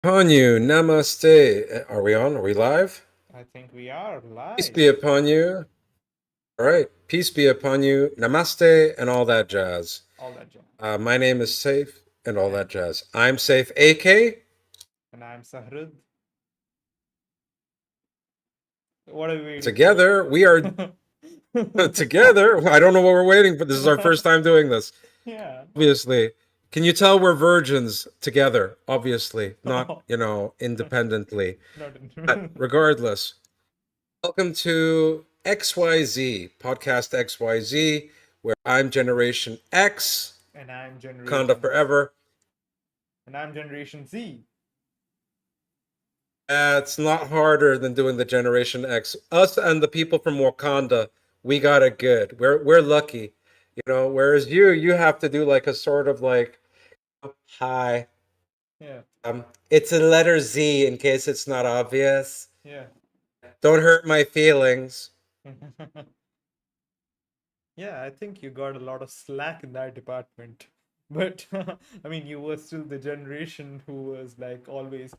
Upon you, namaste. Are we on? Are we live? I think we are Peace live. be upon you. All right. Peace be upon you. Namaste and all that jazz. All that jazz. My name is Safe and all And that jazz. I'm Safe, AK. I'm Sahrud. What are we waiting for? Together, we are together. I don't know what we're waiting for. This is our first time doing this. Yeah. Obviously. Can you tell we're virgins together? Obviously, not, independently. Not But in. regardless, welcome to XYZ, podcast XYZ, where I'm Generation X, and I'm Conda Generation Forever. and I'm Generation Z. It's not harder than doing the Generation X. Us and the people from Wakanda, we got it good. We're lucky, Whereas you have to do like a sort of like, hi. Yeah. It's a letter Z in case it's not obvious. Yeah. Don't hurt my feelings. Yeah, I think you got a lot of slack in that department. But I mean, you were still the generation who was like always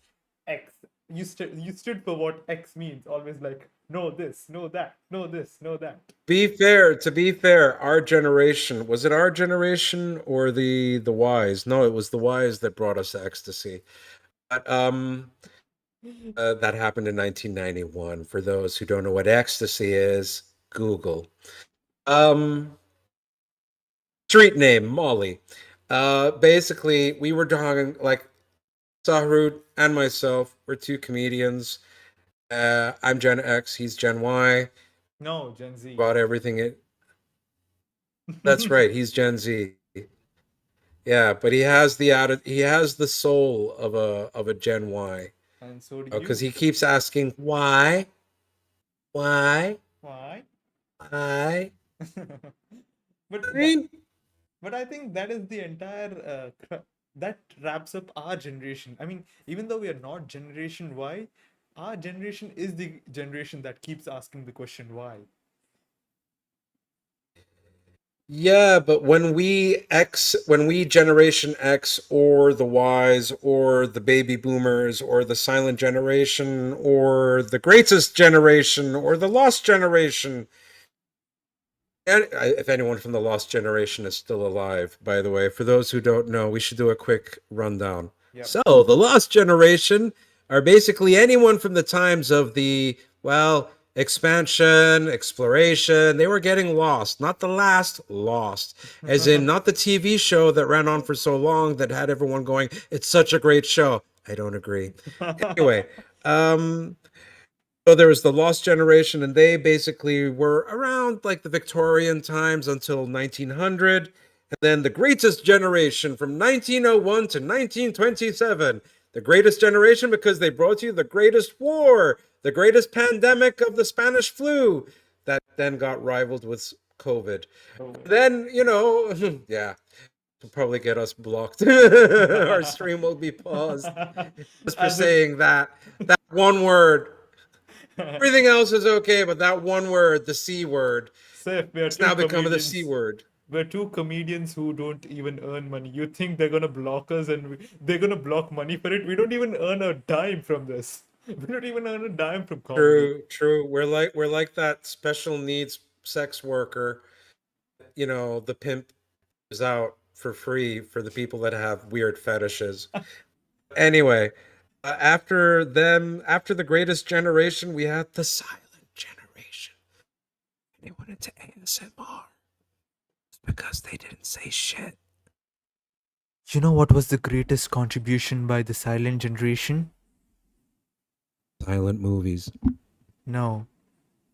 X. You stood for what X means. Always like no this, no that, no this, no that. To be fair, our generation, was it our generation or the Ys? No, it was the Ys that brought us ecstasy. But that happened in 1991. For those who don't know what ecstasy is, Google. Um, Street name Molly. Basically, we were talking like Sahrud and myself. We're two comedians. I'm Gen X. He's Gen Y. No, Gen Z. About everything. That's right. He's Gen Z. Yeah, but he has the soul of a Gen Y. And so do Because you. he keeps asking why, Why? why. but I that, mean, but I think that is the entire that wraps up our generation. I mean, even though we are not Generation Y, our generation is the generation that keeps asking the question why. yeah, but when we Generation X or the Ys or the baby boomers or the silent generation or the greatest generation or the lost generation, and if anyone from the lost generation is still alive, by the way, for those who don't know, we should do a quick rundown. Yep. So, the lost generation are basically anyone from the times of expansion, exploration. They were getting lost, not the last lost, as in not the TV show that ran on for so long that had everyone going, it's such a great show. I don't agree. Anyway, um, so there was the Lost Generation, and they basically were around like the Victorian times until 1900. And then the Greatest Generation from 1901 to 1927. The Greatest Generation because they brought you the greatest war, the greatest pandemic of the Spanish flu that then got rivaled with COVID. Oh. Then, yeah, will probably get us blocked. Our stream will be paused just for As if saying that one word. Everything else is okay, but that one word, the C word, say if we are it's two now become the C comedians. word. We're two comedians who don't even earn money. You think they're gonna block us and they're gonna block money for it? We don't even earn a dime from this. We don't even earn a dime from comedy. True, true. We're like that special needs sex worker. The pimp is out for free for the people that have weird fetishes. Anyway, after the greatest generation, we had the silent generation. They went into ASMR because they didn't say shit. You know what was the greatest contribution by the silent generation? Silent movies. No,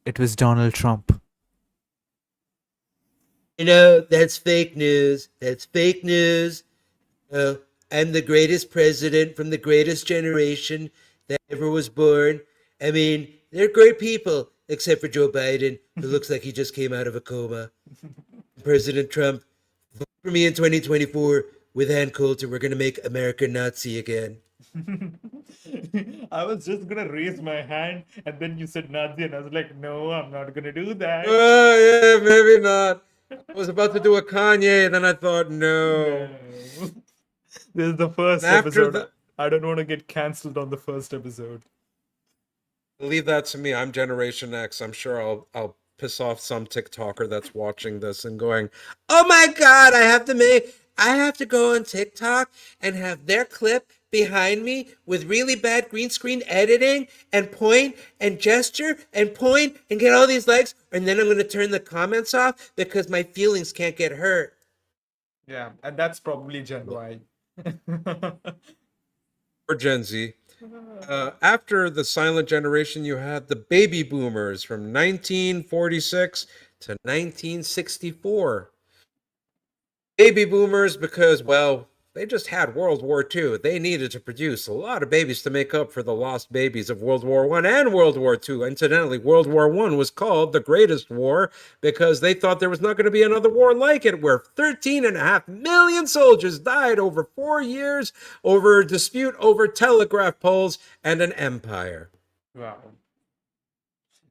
it was Donald Trump. That's fake news. That's fake news. I'm the greatest president from the greatest generation that ever was born. I mean, they're great people, except for Joe Biden, who looks like he just came out of a coma. President Trump, vote for me in 2024 with Ann Coulter. We're going to make America Nazi again. I was just gonna raise my hand, and then you said Nazi, and I was like, no, I'm not gonna do that. Yeah, maybe not. I was about to do a Kanye, then I thought, no. No. This is the And first after the episode. I don't want to get cancelled on the first episode. Leave that to me. I'm Generation X. I'm sure I'll piss off some TikToker that's watching this and going, "Oh my God, I have to go on TikTok and have their clip behind me with really bad green screen editing and point and gesture and point and get all these likes, and then I'm going to turn the comments off because my feelings can't get hurt." Yeah, and that's probably Gen Y. Or Gen Z. After the silent generation, you had the baby boomers from 1946 to 1964. Baby boomers because, well, they just had World War II. They needed to produce a lot of babies to make up for the lost babies of World War I and World War II. Incidentally, World War I was called the greatest war because they thought there was not going to be another war like it, where 13.5 million soldiers died over 4 years over a dispute over telegraph poles and an empire. Wow.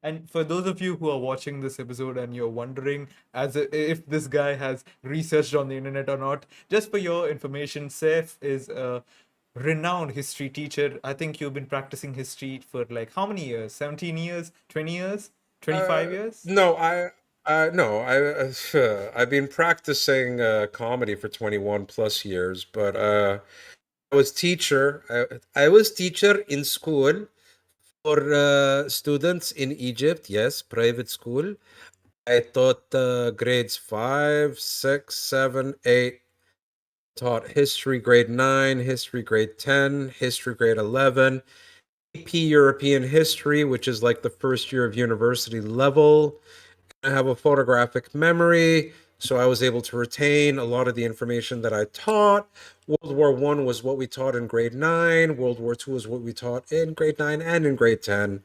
And for those of you who are watching this episode and you're wondering if this guy has researched on the internet or not, just for your information, Saif is a renowned history teacher. I think you've been practicing history for like how many years? 17 years? 20 years? 25 years? No, no, I've been practicing comedy for 21 plus years, but I was teacher in school for students in Egypt. Yes, private school. I taught grades 5, 6, 7, 8. Taught history grade 9, history grade 10, history grade 11, AP European history, which is like the first year of university level. I have a photographic memory, so I was able to retain a lot of the information that I taught. World War I was what we taught in grade 9. World War II was what we taught in grade 9 and in grade 10.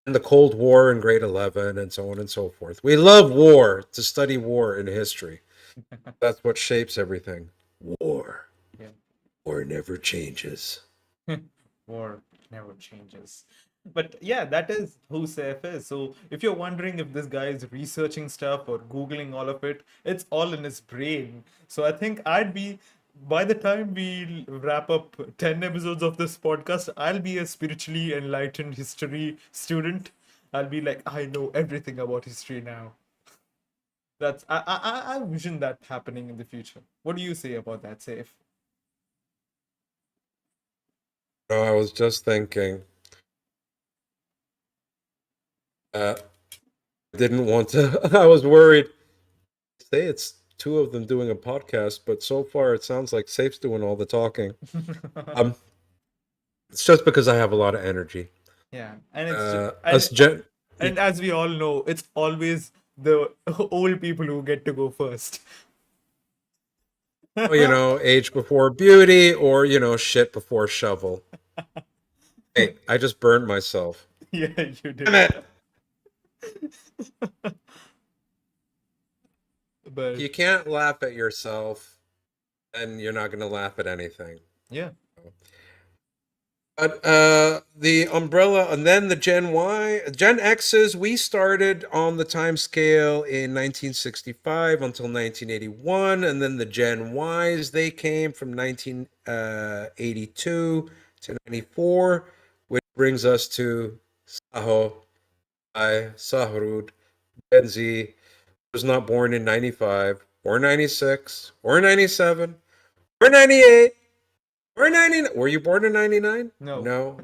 And the Cold War in grade 11, and so on and so forth. We love war, to study war in history. That's what shapes everything. War. Yeah. War never changes. War never changes. But yeah, that is who Saif is. So if you're wondering if this guy is researching stuff or Googling all of it, it's all in his brain. So I think by the time we wrap up 10 episodes of this podcast, I'll be a spiritually enlightened history student. I'll be like, I know everything about history now. I vision that happening in the future. What do you say about that, Saif? No, I was just thinking, I didn't want to, I was worried. Say it's two of them doing a podcast, but so far it sounds like Safe's doing all the talking. Um, it's just because I have a lot of energy. Yeah, and it's Us gen and as we all know, it's always the old people who get to go first. age before beauty, or shit before shovel. Hey, I just burned myself. Yeah, you did. Damn it! But You can't laugh at yourself, and you're not going to laugh at anything. yeah, But the umbrella, and then the Gen X's, we started on the time scale in 1965 until 1981, and then the Gen Ys, they came from 1982 to 94, which brings us to Saho, Sahrud, Gen Z, was not born in 95, or 96, or 97, or 98. Or 99. Were you born in 99? No. No.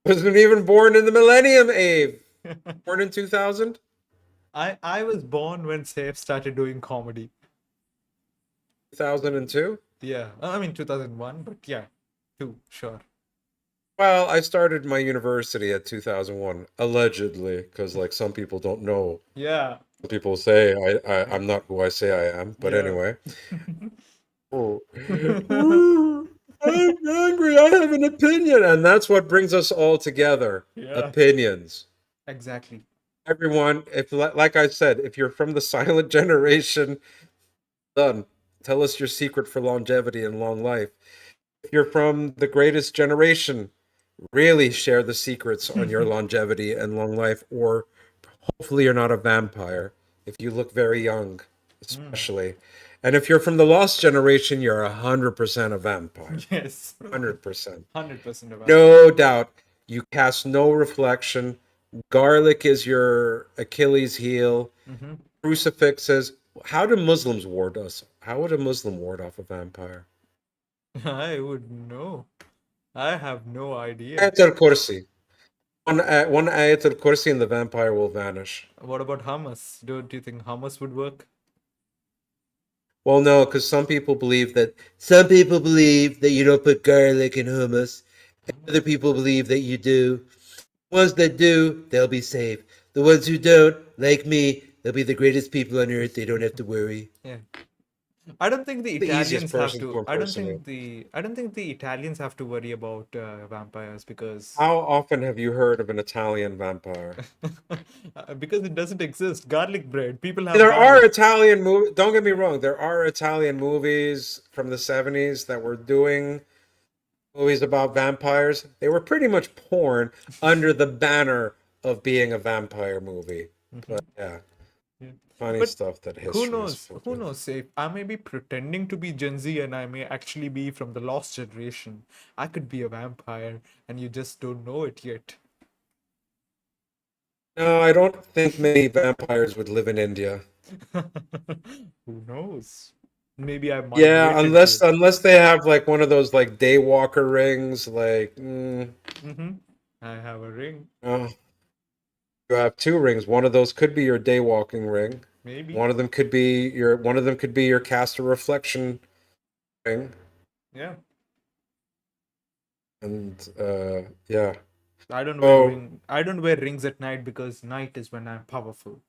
Wasn't even born in the millennium, Abe. Born in 2000? I was born when Saif started doing comedy. 2002? Yeah, I mean 2001, but yeah, two, sure. Well, I started my university at 2001, allegedly, because like some people don't know. Yeah. Some people say I'm not who I say I am, but Yeah. anyway. Oh. I'm angry. I have an opinion, and that's what brings us all together. Yeah. Opinions. Exactly. Everyone, if like I said, if you're from the silent generation, done. Tell us your secret for longevity and long life. If you're from the greatest generation, really share the secrets on your longevity and long life, or hopefully you're not a vampire if you look very young, especially. And if you're from the lost generation, you're 100% a vampire. Yes. 100%. 100% a vampire. No doubt. You cast no reflection. Garlic is your Achilles heel. Hmm. Crucifixes. How do Muslims ward us? How would a Muslim ward off a vampire? I would know. I have no idea. Ayat al-Kursi. One Ayat al-Kursi and the vampire will vanish. What about hummus? Don't you think hummus would work? Well, no, because some people believe that you don't put garlic in hummus. Other people believe that you do. The ones that do, they'll be safe. The ones who don't, like me, they'll be the greatest people on earth. They don't have to worry. Yeah. I don't think the The easiest Italians have person to to. impersonate. I don't think the Italians have to worry about vampires because How often have you heard of an Italian vampire? because it doesn't exist. Garlic bread. People have There are garlic. Italian movies. Don't get me wrong. There are Italian movies from the 70s that were doing movies about vampires. They were pretty much porn under the banner of being a vampire movie. But Hmm. yeah, Yeah. funny But stuff that who history is knows? filled Who with. knows? If I may be pretending to be Gen Z and I may actually be from the lost generation, I could be a vampire and you just don't know it yet. No, I don't think many vampires would live in India. Who knows? Maybe I Yeah, migrated unless to. unless they have like one of those like daywalker rings, like Hmm. I have a ring. oh, you have two rings. One of those could be your daywalking ring. Maybe. One of them could be your caster reflection ring. Yeah. And yeah. I don't wear Oh, ring. I don't wear rings at night because night is when I'm powerful.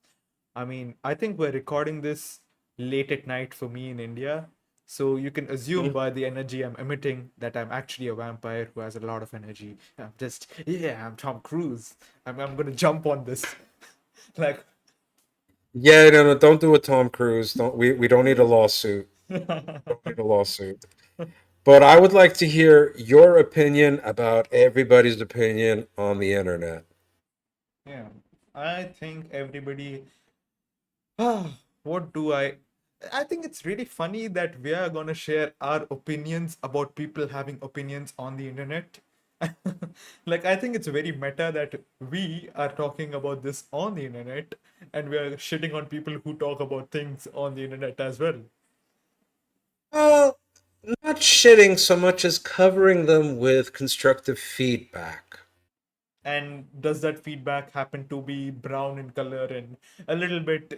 I mean, I think we're recording this late at night for me in India. So you can assume mm, by the energy I'm emitting that I'm actually a vampire who has a lot of energy. I'm just, yeah, I'm Tom Cruise. I'm gonna jump on this. Like, yeah, no, no, don't do a Tom Cruise. We don't need a lawsuit. Don't need a lawsuit. But I would like to hear your opinion about everybody's opinion on the internet. yeah, I think everybody. Ah, what do I? I think it's really funny that we are gonna share our opinions about people having opinions on the internet. Like, I think it's very meta that we are talking about this on the internet and we are shitting on people who talk about things on the internet as well. Well, not shitting so much as covering them with constructive feedback. And does that feedback happen to be brown in color and a little bit,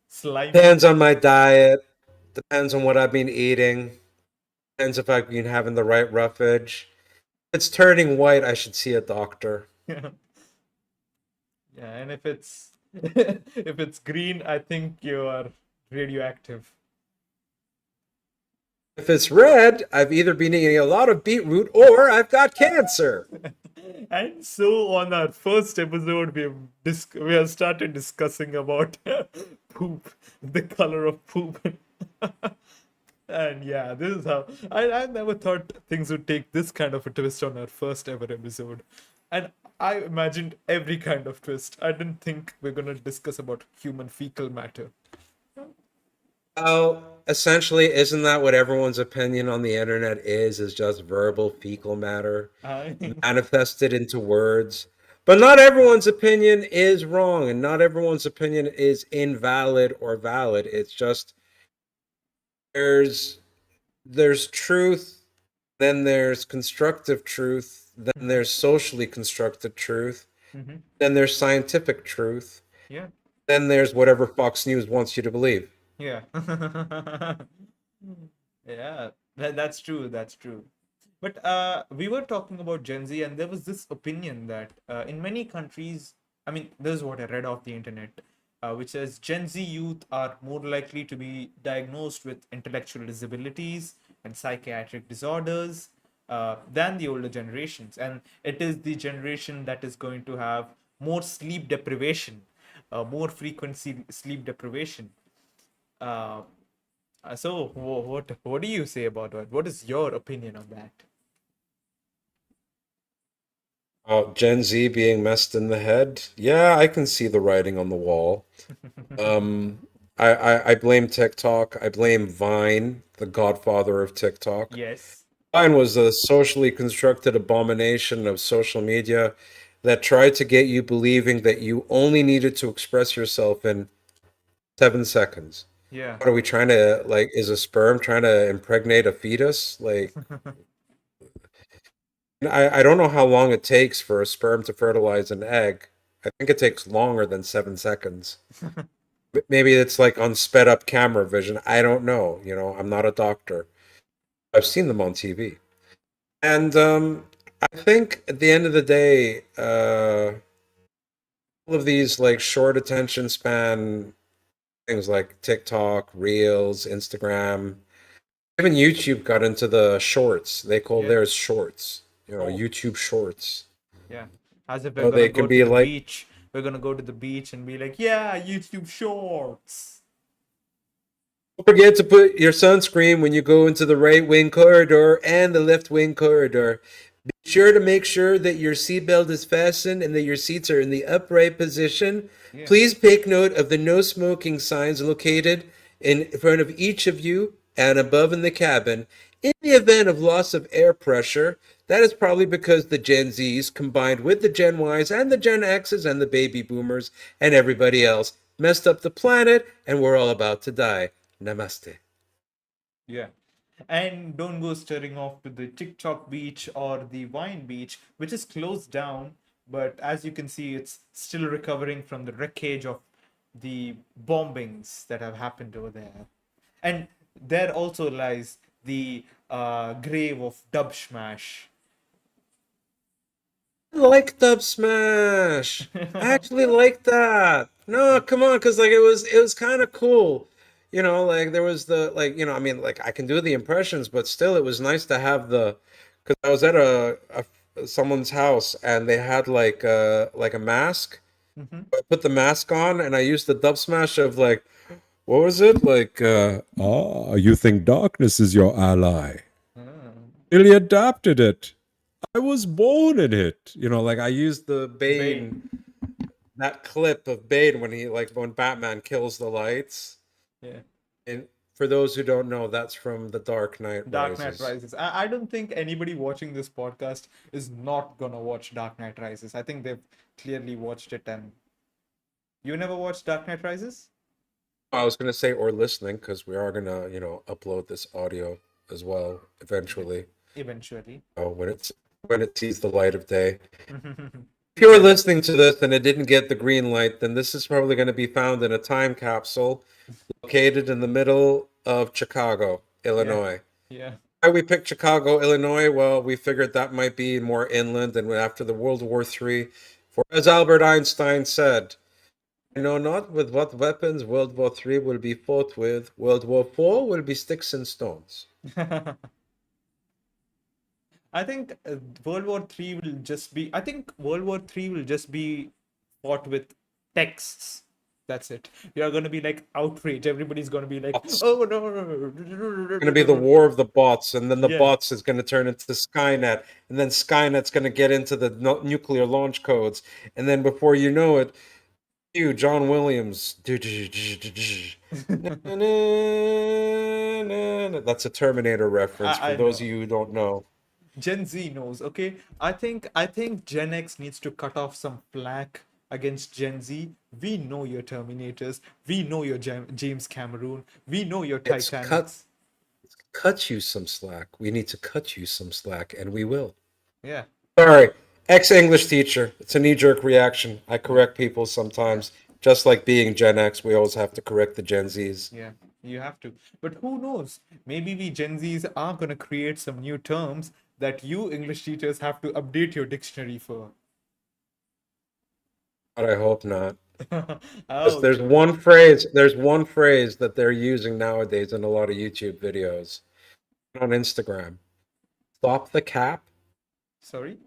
slimy? Depends on my diet, depends on what I've been eating, depends if I've been having the right roughage. If it's turning white, I should see a doctor. Yeah, and if it's if it's green, I think you are radioactive. If it's red, I've either been eating a lot of beetroot or I've got cancer. And so on our first episode, we have started discussing about poop, the color of poop. And yeah, this is how I never thought things would take this kind of a twist on our first ever episode. And I imagined every kind of twist. I didn't think we're gonna discuss about human fecal matter. Well, essentially, isn't that what everyone's opinion on the internet is just verbal fecal matter I manifested into words? But not everyone's opinion is wrong, and not everyone's opinion is invalid or valid. It's just there's there's truth, then there's constructive truth, then Mhm, there's socially constructed truth, mhm. then there's scientific truth, Yeah, then there's whatever Fox News wants you to believe. yeah. Yeah, that's true. That's true. But we were talking about Gen Z, and there was this opinion that in many countries, I mean, this is what I read off the internet, which says Gen Z youth are more likely to be diagnosed with intellectual disabilities and psychiatric disorders than the older generations. And it is the generation that is going to have more sleep deprivation, more frequency sleep deprivation. Uh, so, what do you say about that? What is your opinion on that? Gen Z being messed in the head. Yeah, I can see the writing on the wall. I blame TikTok. I blame Vine, the godfather of TikTok. Yes. Vine was a socially constructed abomination of social media that tried to get you believing that you only needed to express yourself in 7 seconds. Yeah. What are we trying to like? Is a sperm trying to impregnate a fetus? Like, I don't know how long it takes for a sperm to fertilize an egg. I think it takes longer than 7 seconds. Maybe it's like on sped up camera vision. I don't know. I'm not a doctor. I've seen them on TV. And I think at the end of the day, all of these like short attention span things like TikTok, Reels, Instagram, even YouTube got into the shorts. They call Yeah. theirs shorts. Oh, YouTube shorts. yeah. As if we're So gonna they go can to be the like, beach. We're gonna go to the beach and be like, yeah, YouTube Shorts. don't forget to put your sunscreen when you go into the right wing corridor and the left wing corridor. Be sure to make sure that your seatbelt is fastened and that your seats are in the upright position. Yeah. Please take note of the no smoking signs located in front of each of you and above in the cabin. In the event of loss of air pressure, that is probably because the Gen Zs combined with the Gen Ys and the Gen Xs and the baby boomers and everybody else messed up the planet and we're all about to die. Namaste. Yeah. And don't go staring off to the TikTok beach or the Wine beach, which is closed down. But as you can see, it's still recovering from the wreckage of the bombings that have happened over there. And there also lies the grave of Dub Smash. I like Dub Smash. I actually like that. No, come on, because like it was kind of cool. Like there was the like, I mean, like I can do the impressions, but still it was nice to have because I was at someone's house and they had like a mask. Mhm. I put the mask on and I used the Dub Smash of like, what was it? Like, you think darkness is your ally. Ah. Really adapted it. I was born in it. Like I used the Bane. Bane, that clip of Bane when Batman kills the lights. Yeah. And for those who don't know, that's from The Dark Knight Dark Knight Rises. Rises. I don't think anybody watching this podcast is not gonna watch Dark Knight Rises. I think they've clearly watched it. And you never watched Dark Knight Rises? I was gonna say or listening because we are gonna, upload this audio as well Yeah. eventually. Eventually. When it sees the light of day. If you were listening to this and it didn't get the green light, then this is probably going to be found in a time capsule located in the middle of Chicago, Yeah. Illinois. Yeah. Why we picked Chicago, Illinois? Well, we figured that might be more inland and after the World War III. For as Albert Einstein said, I know not with what weapons World War III will be fought with. World War IV will be sticks and stones. I think World War Three will just be. I think World War Three will just be fought with texts. That's it. You're gonna be like outraged. Everybody's gonna be like, Bots. "Oh no!" Going to be the war of the bots, and then the Yeah. bots is going to turn into Skynet, and then Skynet's going to get into the nuclear launch codes, and then before you know it, you, John Williams. That's a Terminator reference for I those know. of you who don't know. Gen Z knows, okay? I think Gen X needs to cut off some flack against Gen Z. We know your Terminators. We know your James Cameron. We know your It's Titanics. cut you some slack. We need to cut you some slack, and we will. Yeah, Sorry, ex-English teacher. It's a knee-jerk reaction. I yeah, correct people yeah, sometimes. Just like being Gen X, we always have to correct the Gen Zs. yeah. You have to. But who knows? Maybe we Gen Zs are gonna create some new terms that you English teachers have to update your dictionary for. But I hope not. Oh, There's okay. one phrase. There's one phrase that they're using nowadays in a lot of YouTube videos on Instagram. Stop the cap. Sorry.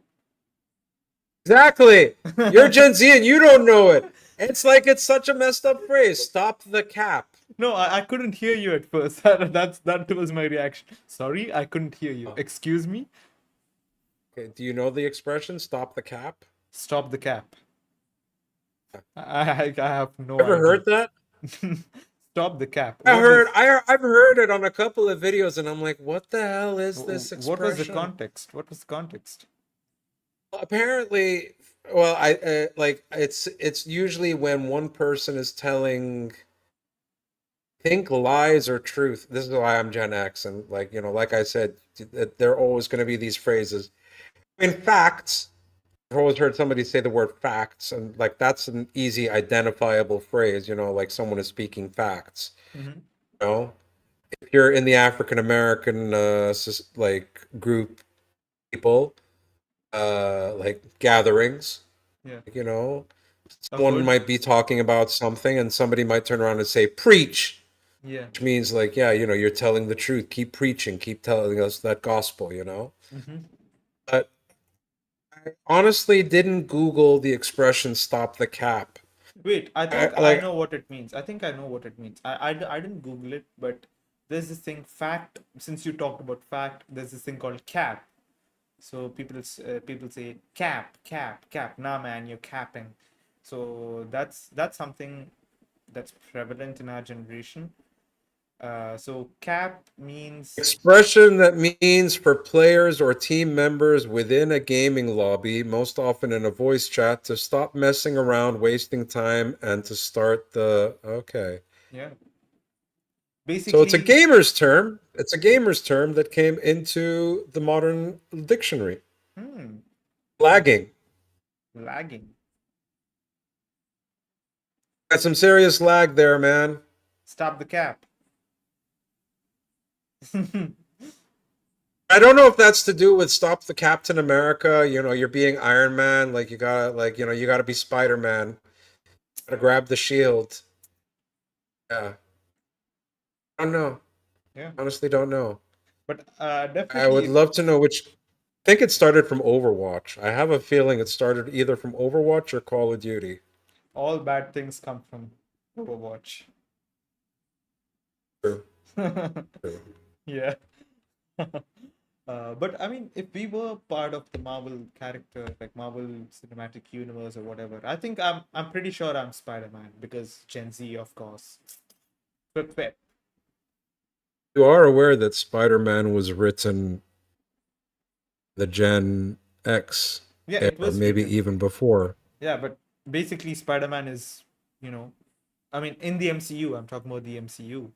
Exactly. You're Gen Z and you don't know it. It's like it's such a messed up phrase. Stop the cap. No, I couldn't hear you at first. That was my reaction. Sorry, I couldn't hear you. Oh, Excuse me. okay. Do you know the expression "stop the cap"? Stop the cap. I have no Ever idea. heard that? Stop the cap. I What heard does I've heard it on a couple of videos, and I'm like, what the hell is this what was the expression? context? What was the context? Apparently, well, I like it's usually when one person is telling think lies or truth. This is why I'm Gen X, and like like I said, there are always going to be these phrases. I mean, facts. I've always heard somebody say the word facts, and like that's an easy identifiable phrase. Like someone is speaking facts. Mm-hmm. You know, if you're in the African American like group people, like gatherings, Yeah. you know, A someone hood. might be talking about something, and somebody might turn around and say, "Preach." Yeah. Which means like, yeah, you're telling the truth. Keep preaching. Keep telling us that gospel. Mm-hmm. But I honestly didn't Google the expression "stop the cap." Wait, I I think I like know what it means. I think I know what it means. I didn't Google it, but there's this thing, fact. Since you talked about fact, there's this thing called cap. So people say cap, cap, cap. Nah, man, you're capping. So that's something that's prevalent in our generation. So cap means expression that means for players or team members within a gaming lobby, most often in a voice chat, to stop messing around, wasting time, and to start the okay. yeah. So it's a Basically, gamer's term. It's a gamer's term that came into the modern dictionary. hmm, Lagging. lagging. Got some serious lag there, man. Stop the cap. I don't know if that's to do with stop the Captain America. You're being Iron Man. Like you gotta, like you gotta be Spider Man. Gotta grab the shield. Yeah, I don't know. Yeah, Honestly, don't know. but I would definitely love to know which. I think it started from Overwatch. I have a feeling it started either from Overwatch or Call of Duty. all bad things come from Overwatch. True. True. Yeah. But I mean, if we were part of the Marvel character, like Marvel Cinematic Universe or whatever, I think I'm pretty sure I'm Spider-Man because Gen Z, of course. Whip, whip. You are aware that Spider-Man was written the Gen X Yeah, it era, was maybe written. even before. Yeah, but basically Spider-Man is, you know, I mean, in the MCU, I'm talking about the MCU.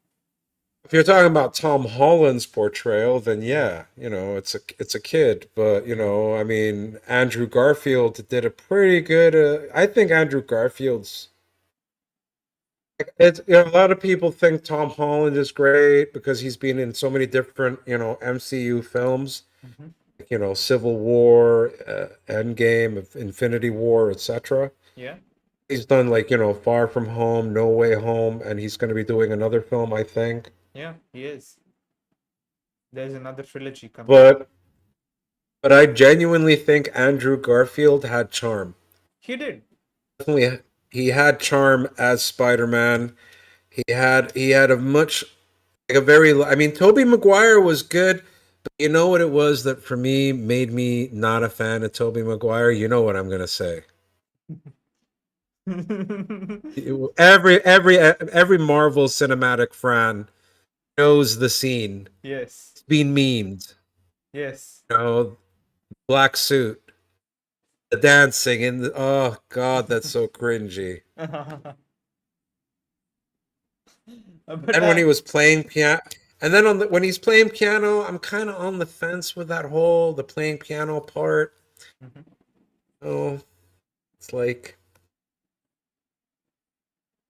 If you're talking about Tom Holland's portrayal, then Yeah, yeah, it's a kid. But yeah, I mean, Andrew Garfield did a pretty good. I think Andrew Garfield's. It's a lot of people think Tom Holland is great because he's been in so many different MCU films. hmm, Civil War, Endgame, Infinity War, etc. yeah, He's done like Far From Home, No Way Home, and he's going to be doing another film, I think. yeah, he is. There's another trilogy coming up. But I genuinely think Andrew Garfield had charm. He did. Definitely, he had charm as Spider-Man. He had a much like a very. I mean, Tobey Maguire was good, but you know what it was that for me made me not a fan of Tobey Maguire. You know what I'm gonna say. Every Marvel cinematic fan knows the scene. Yes, It's been memed. yes. Black suit, the dancing, and oh god, that's so cringy. But And when he was playing piano, and then when he's playing piano, I'm kind of on the fence with that whole the playing piano part. Mhm. Oh, it's like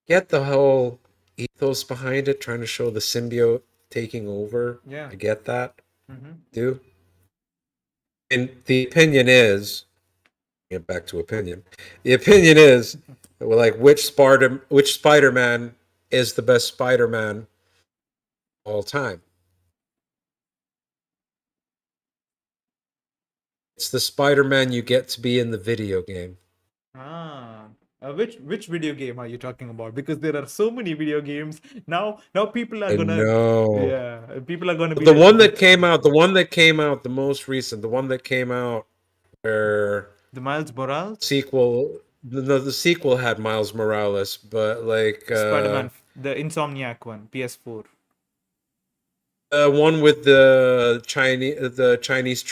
get the whole ethos behind it, trying to show the symbiote taking over. Yeah. I get that, Hmm. do. And the opinion is, get back to opinion. The opinion is, well, like which Spider-Man is the best Spider-Man all time? It's the Spider-Man you get to be in the video game. Ah, which video game are you talking about? Because there are so many video games now. People are I gonna, know. yeah, people are gonna be The like, one that which came one? out, the one that came out, the most recent, the one that came out where The Miles Morales, sequel, the sequel had Miles Morales, but like Spider-Man. The Insomniac one, PS4. One with the Chinese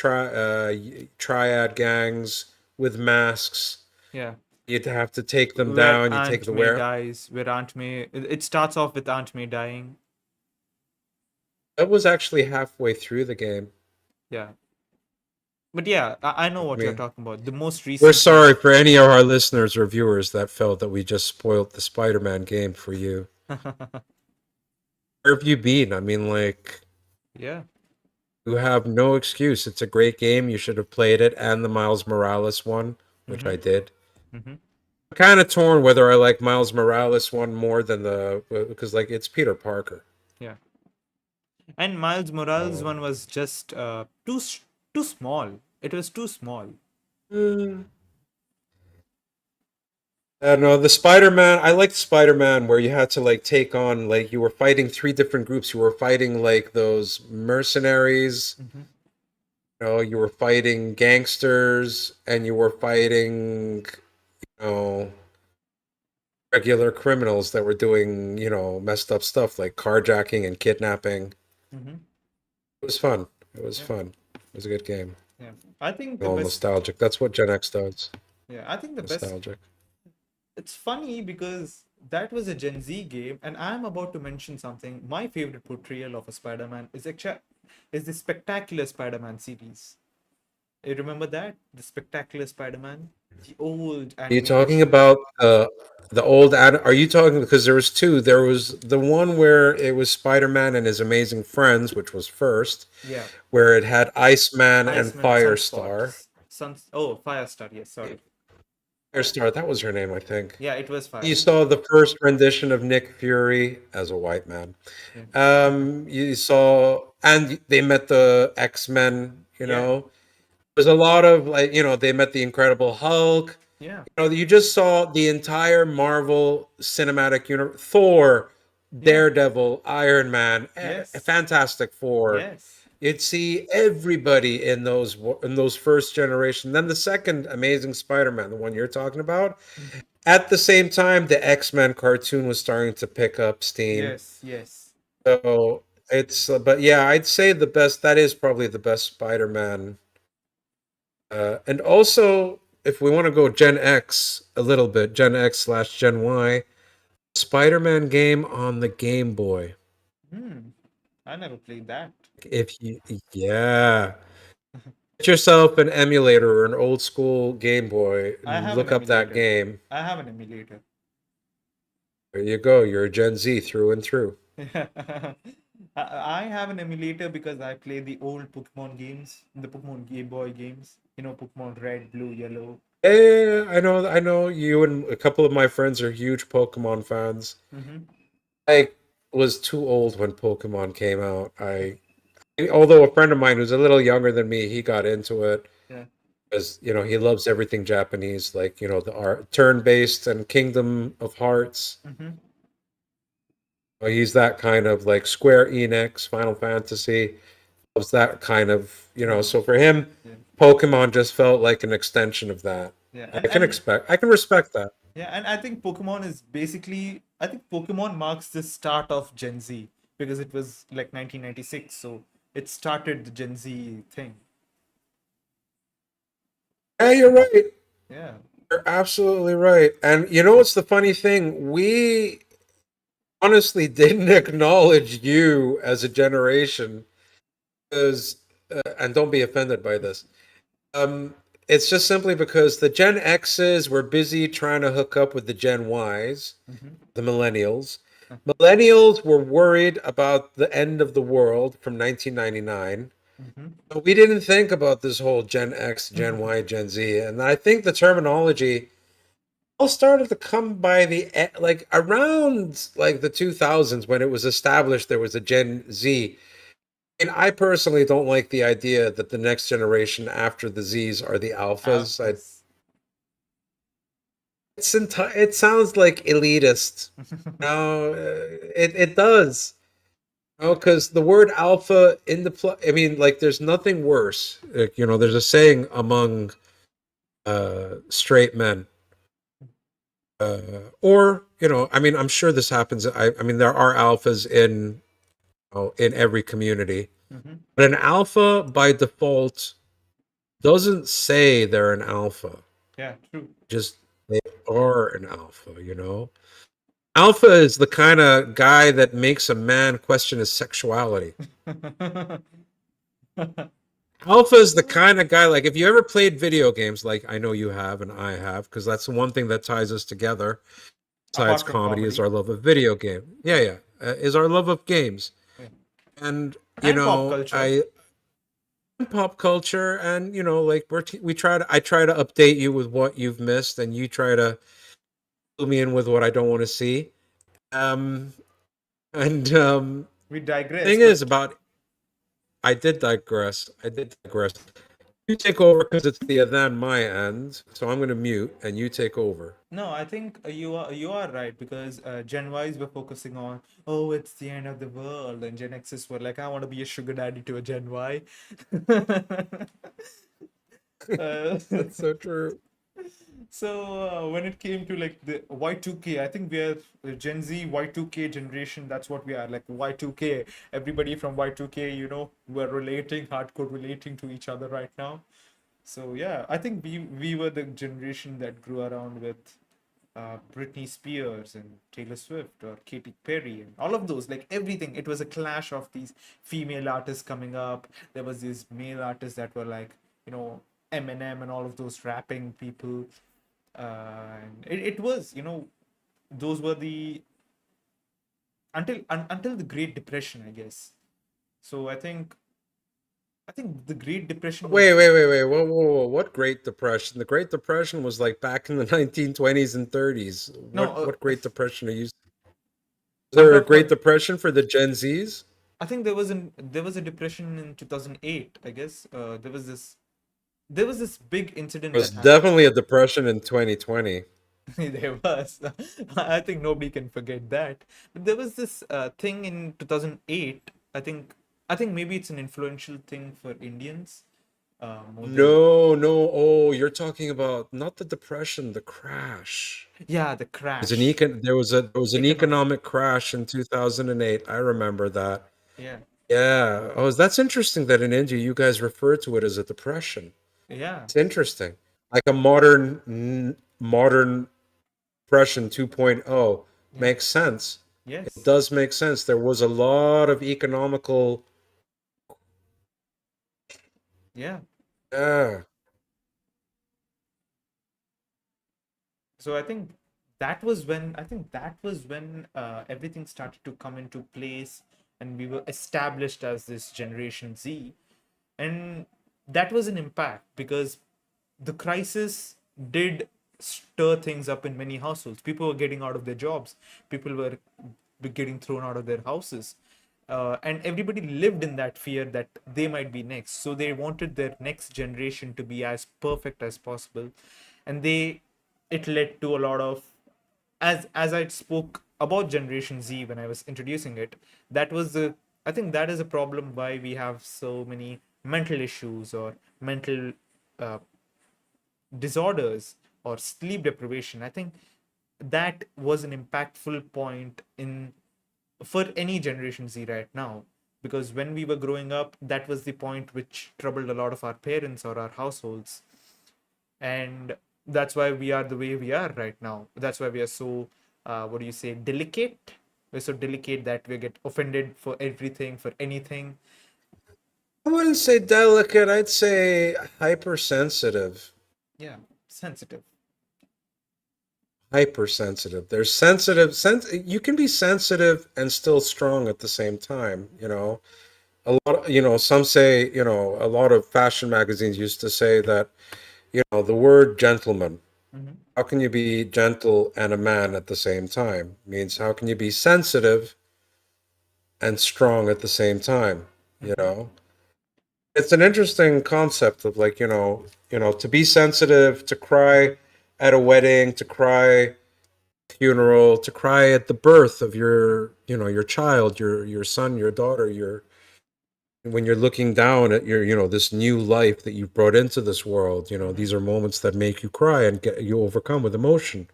triad gangs with masks. Yeah. You'd have to take them Where down. You take Aunt the May where. dies, where Aunt May. It starts off with Aunt May dying. That was actually halfway through the game. Yeah. But yeah, I know I what you're mean, talking about. The most we're recent one. sorry for any of our listeners or viewers that felt that we just spoiled the Spider-Man game for you. Where have you been? I mean, like, Yeah. you have no excuse. It's a great game. You should have played it and the Miles Morales one, which Mm-hmm. I did. Mm-hmm. I'm kind of torn whether I like Miles Morales one more than the because like it's Peter Parker. Yeah. And Miles Morales Um, one was just too small. It was too small. mm, I don't know. The Spider-Man, I liked Spider-Man where you had to like take on like you were fighting three different groups. You were fighting like those mercenaries, Mm-hmm. you were fighting gangsters, and you were fighting, you know, regular criminals that were doing, messed up stuff like carjacking and kidnapping. Mm-hmm. It was fun. It was Yeah. fun. It was a good game. Yeah. I think the All best. nostalgic. That's what Gen X does. Yeah. I think the best. Nostalgic. It's funny because that was a Gen Z game, and I'm about to mention something. My favorite portrayal of a Spider-Man is the Spectacular Spider-Man series. You remember that? The Spectacular Spider-Man? The old Are you talking animation. about the old ad? Are you talking because there was two? There was the one where it was Spider-Man and his amazing friends, which was first, Yeah. where it had Iceman and Iceman Sunspot. Firestar. Firestar, yes, sorry. Firestar, that was her name, I think. Yeah, it was You Firestar. saw the first rendition of Nick Fury as a white man. Yeah. You saw, and they met the X-Men. Yeah. There's a lot of like, they met the Incredible Hulk. Yeah. You just saw the entire Marvel Cinematic Universe, Thor, Yeah. Daredevil, Iron Man, Yes. Fantastic Four. Yes. You'd see everybody in those first generation. Then the second Amazing Spider-Man, the one you're talking about. Mhm. At the same time, the X-Men cartoon was starting to pick up steam. Yes. Yes. So but yeah, I'd say the best. That is probably the best Spider-Man. And also, if we want to go Gen X a little bit, Gen X/Gen Y, Spider-Man game on the Game Boy. Hmm. I never played that. If you, yeah, get yourself an emulator or an old school Game Boy I and have an look up that emulator. game. I have an emulator. There you go. You're a Gen Z through and through. I have an emulator because I play the old Pokemon games, the Pokemon Game Boy games. You know, Pokemon Red, Blue, Yellow. Yeah, I know. I know you and a couple of my friends are huge Pokemon fans. Mm-hmm. I was too old when Pokemon came out. Although a friend of mine who's a little younger than me, he got into it Yeah. because he loves everything Japanese, like the art, turn-based and Kingdom of Hearts. Mm-hmm. He's that kind of like Square Enix, Final Fantasy. Loves that kind of. Mm. So for him, Yeah. Pokemon just felt like an extension of that. Yeah. I can respect that. Yeah, and I think Pokemon is basically, I think Pokemon marks the start of Gen Z because it was like 1996, so it started the Gen Z thing. Yeah, you're right. Yeah. You're absolutely right. And you know what's the funny thing? We honestly didn't acknowledge you as a generation because, and don't be offended by this. Um, it's just simply because the Gen X's were busy trying to hook up with the Gen Ys, Mm-hmm. the millennials. Millennials were worried about the end of the world from 1999. But we didn't think about this whole Gen X, Gen Mm-hmm. Y, Gen Z. And I think the terminology all started to come by like around like the 2000s when it was established there was a Gen Z. And I personally don't like the idea that the next generation after the Zs are the alphas. Alphas. It sounds like elitist. No, it does. No, because the word alpha in I mean, like, there's nothing worse. Like, there's a saying among straight men. Or, I mean, I'm sure this happens. I mean, there are alphas in every community, Mm-hmm. but an alpha by default doesn't say they're an alpha. Yeah, true. Just they are an alpha. Alpha is the kind of guy that makes a man question his sexuality. Alpha is the kind of guy, like, if you ever played video games, like I know you have and I have, because that's the one thing that ties us together, besides Apart from comedy, is comedy. our love of video game. Yeah, Yeah. yeah, is our love of games. Yeah. And, And pop culture. I pop culture, and, like we try to, I try to update you with what you've missed, and you try to fill me in with what I don't want to see. Um, and We digress, thing is but about I did digress. I did digress. You take over because it's the then my end. So I'm going to mute and you take over. no, I think you are right because Gen Ys were focusing on, oh, it's the end of the world, and Gen Xs were like, I want to be a sugar daddy to a Gen Y. uh, That's so true. so when it came to like the Y2K, I think we are Gen Z Y2K generation. That's what we are, like Y2K. Everybody from Y2K, we're relating, hardcore relating to each other right now. So yeah, I think we were the generation that grew around with Britney Spears and Taylor Swift or Katy Perry and all of those, like everything. It was a clash of these female artists coming up. There was these male artists that were like, Eminem and all of those rapping people. And it was, those were the until the Great Depression, I guess. So I think the Great Depression Wait, was wait, wait, wait. Whoa, whoa, whoa. What Great Depression? The Great Depression was like back in the 1920s and 30s. no. What Great Depression are you? Is I'm there a talking Great about. Depression for the Gen Zs? I think there was a depression in 2008. I guess there was this big incident There's that happened. definitely a depression in 2020. There was. I think nobody can forget that. But there was this thing in 2008. I think maybe it's an influential thing for Indians, more than. No, no. Oh, you're talking about not the depression, the crash. Yeah, the There's an crash, there was an economic. economic crash in 2008. I remember that. Yeah, Yeah. Oh, that's interesting that in India you guys refer to it as a depression. yeah, It's interesting. Like a modern depression 2.0 yeah, makes sense. It yes, does make sense. There was a lot of economical, yeah. yeah. So I think that was when everything started to come into place, and we were established as this Generation Z, and that was an impact because the crisis did stir things up in many households. People were getting out of their jobs. People were getting thrown out of their houses. And everybody lived in that fear that they might be next. So they wanted their next generation to be as perfect as possible. And it led to a lot of, as I spoke about Generation Z when I was introducing it, that was the I think that is a problem why we have so many mental issues or mental uh, disorders or sleep deprivation. I think that was an impactful point in for any Generation Z right now, because when we were growing up, that was the point which troubled a lot of our parents or our households, and that's why we are the way we are right now. That's why we are so what do you say, delicate. We're so delicate that we get offended for everything, for anything. I wouldn't say delicate, I'd say hypersensitive. Yeah, sensitive. Hypersensitive. There's sensitive, you can be sensitive and still strong at the same time. A lot, some say, a lot of fashion magazines used to say that, the word gentleman. Hmm. How can you be gentle and a man at the same time? Means how can you be sensitive and strong at the same time? You Hmm. know, it's an interesting concept of like, to be sensitive, to cry at a wedding, to cry funeral, to cry at the birth of your child, your son, your daughter, your when you're looking down at your this new life that you've brought into this world. Hmm. These are moments that make you cry and get you overcome with emotion.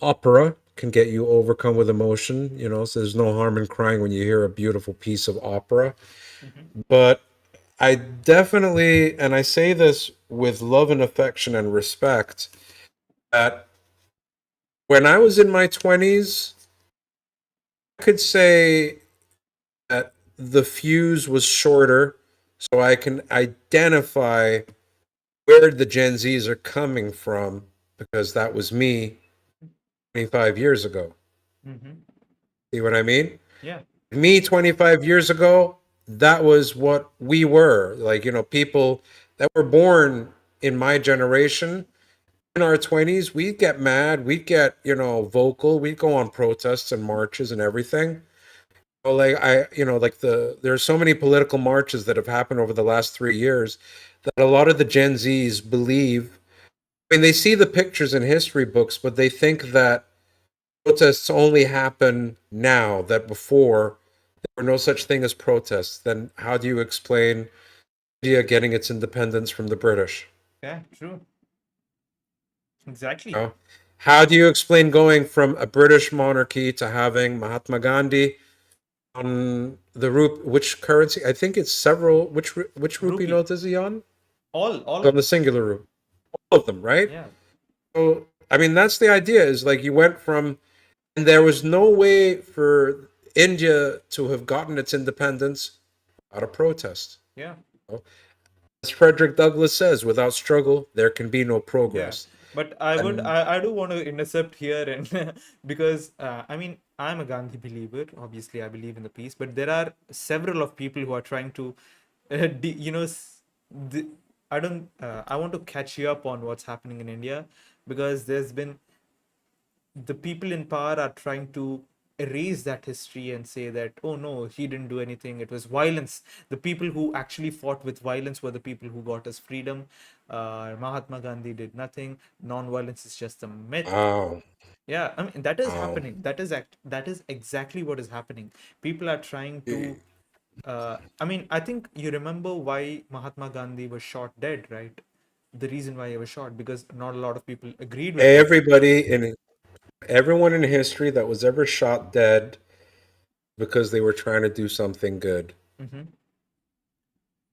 Opera can get you overcome with emotion, so there's no harm in crying when you hear a beautiful piece of opera. Hmm. But I definitely, and I say this with love and affection and respect, that when I was in my 20s, I could say that the fuse was shorter, so I can identify where the Gen Zs are coming from because that was me 25 years ago. Hmm. See what I mean? Yeah. Me 25 years ago, that was what we were. Like, people that were born in my generation in our 20s, we'd get mad, we'd get, vocal, we'd go on protests and marches and everything. Like like there's so many political marches that have happened over the last 3 years that a lot of the Gen Zs believe. I mean, they see the pictures in history books, but they think that protests only happen now, that before there were no such thing as protests. Then how do you explain India getting its independence from the British? Yeah. True. Exactly. You know? How do you explain going from a British monarchy to having Mahatma Gandhi on the which currency? I think it's several. Which rupee Rupee. note is he on? All On of the them. singular rupee. All of them, right? Yeah. So I mean, that's the idea. Is like you went from, and there was no way for India to have gotten its independence without a protest. Yeah. As Frederick Douglass says, without struggle, there can be no Yeah, progress. but And I do want to intercept here and because I mean I'm a Gandhi believer. Obviously, I believe in the peace, but there are several of people who are trying to, you know, the, I don't. I want to catch you up on what's happening in India because there's been the people in power are trying to erase that history and say that oh no he didn't do anything, it was violence. The people who actually fought with violence were the people who got us freedom. Mahatma Gandhi did nothing, non-violence is just a myth. wow, Yeah, I mean that is wow. happening, that is exactly what is happening. People are trying to I mean I think you remember why Mahatma Gandhi was shot dead, right? The reason why he was shot because not a lot of people agreed with him. Everyone in history that was ever shot dead because they were trying to do something good. Hmm.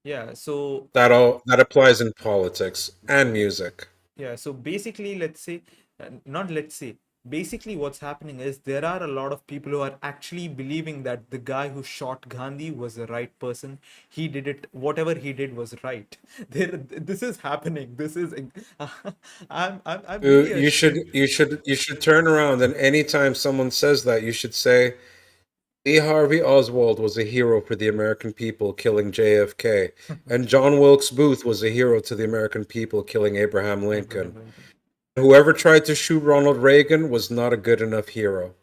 Yeah, so That applies in politics and music. yeah, so basically, let's say, not let's say, basically, what's happening is there are a lot of people who are actually believing that the guy who shot Gandhi was the right person. He did it, whatever he did was right. This is happening. This is, I'm really You should ashamed. turn around, and anytime someone says that, you should say Lee Harvey Oswald was a hero for the American people, killing JFK, and John Wilkes Booth was a hero to the American people, killing Abraham Abraham Lincoln. Lincoln. Whoever tried to shoot Ronald Reagan was not a good enough hero.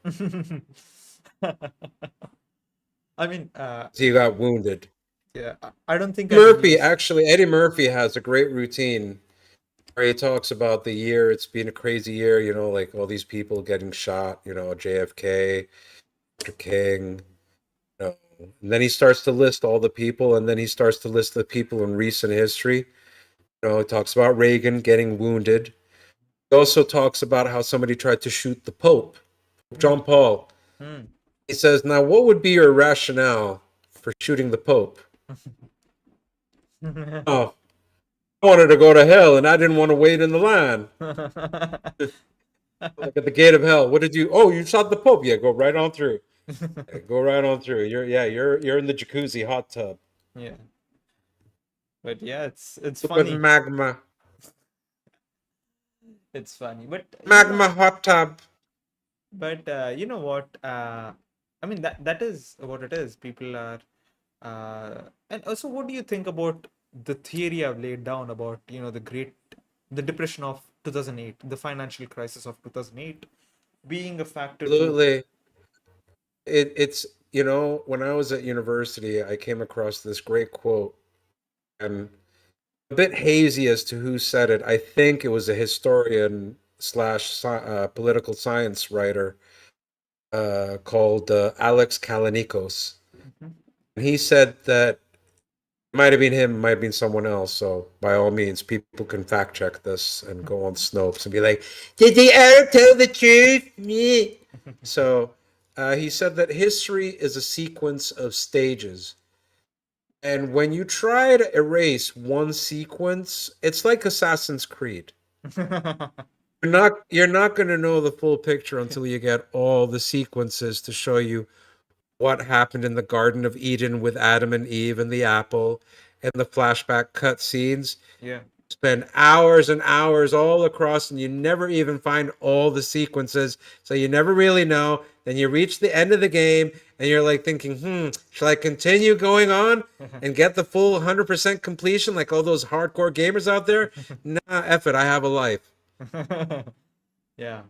I mean, He got wounded. yeah, I don't think I can use. Eddie Murphy has a great routine where he talks about the year. It's been a crazy year, like all these people getting shot, JFK, Dr. King, you know. And then he starts to list all the people, and then he starts to list the people in recent history. He talks about Reagan getting wounded. He also talks about how somebody tried to shoot the Pope, Hmm, John Paul. hmm. He says, "Now, what would be your rationale for shooting the Pope?" Oh, I wanted to go to hell, and I didn't want to wait in the line. Like at the gate of hell. What did you? Oh, you shot the Pope. Yeah, go right on through. Yeah, go right on through. You're in the jacuzzi hot tub Yeah, but yeah, it's with funny. magma, It's funny, but magma hot tub. you know what? I mean that is what it is. People are, and also, what do you think about the theory I've laid down about the depression of 2008, the financial crisis of 2008, being a factor to. Absolutely. It's when I was at university, I came across this great quote. I'm a bit hazy as to who said it. I think it was a historian slash political science writer called Alex Kalanikos. Mhm. And he said that It might have been him, might have been someone else. So by all means, people can fact check this and go on Snopes and be like, "Did the Arab tell the truth?" Me. So he said that history is a sequence of stages, and when you try to erase one sequence, it's like Assassin's Creed. You're not going to know the full picture until you get all the sequences to show you what happened in the Garden of Eden with Adam and Eve and the apple and the flashback cutscenes. Yeah. Spend hours and hours all across, and you never even find all the sequences, so you never really know. Then you reach the end of the game, and you're like thinking, shall I continue going on and get the full 100% completion like all those hardcore gamers out there? Nah, F it, I have a life. Yeah.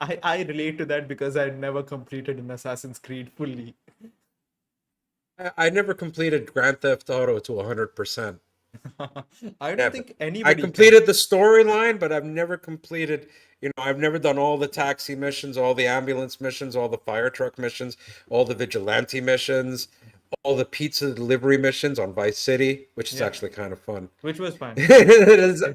I relate to that because I never completed an Assassin's Creed fully. I never completed Grand Theft Auto to 100%. I don't Never. think I anybody can. completed the storyline, but I've never completed, I've never done all the taxi missions, all the ambulance missions, all the fire truck missions, all the vigilante missions, all the pizza delivery missions on Vice City, which is Yeah, actually kind of fun. which was fun.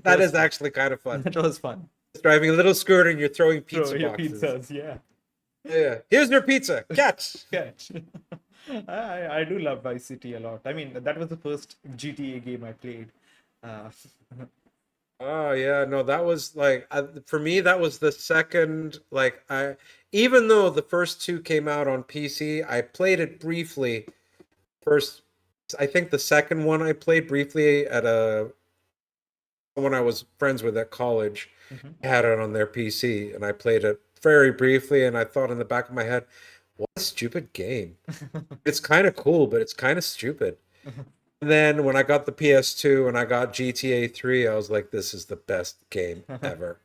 It That was is fun. actually kind of fun. That was fun. It's driving a little scooter and you're throwing Throw pizza your boxes. pizzas, yeah. Yeah. Here's your pizza. Catch. Catch. I do love Vice City a lot. I mean, that was the first GTA game I played. Uh, Oh yeah, no, that was like for me that was the second like I even though the first two came out on PC, I played it briefly. First I think the second one I played briefly at a someone I was friends with at college mhm. had it on their PC and I played it very briefly and I thought in the back of my head, what a stupid game. It's kind of cool, but it's kind of stupid. And then when I got the PS2 and I got GTA 3, I was like, this is the best game ever.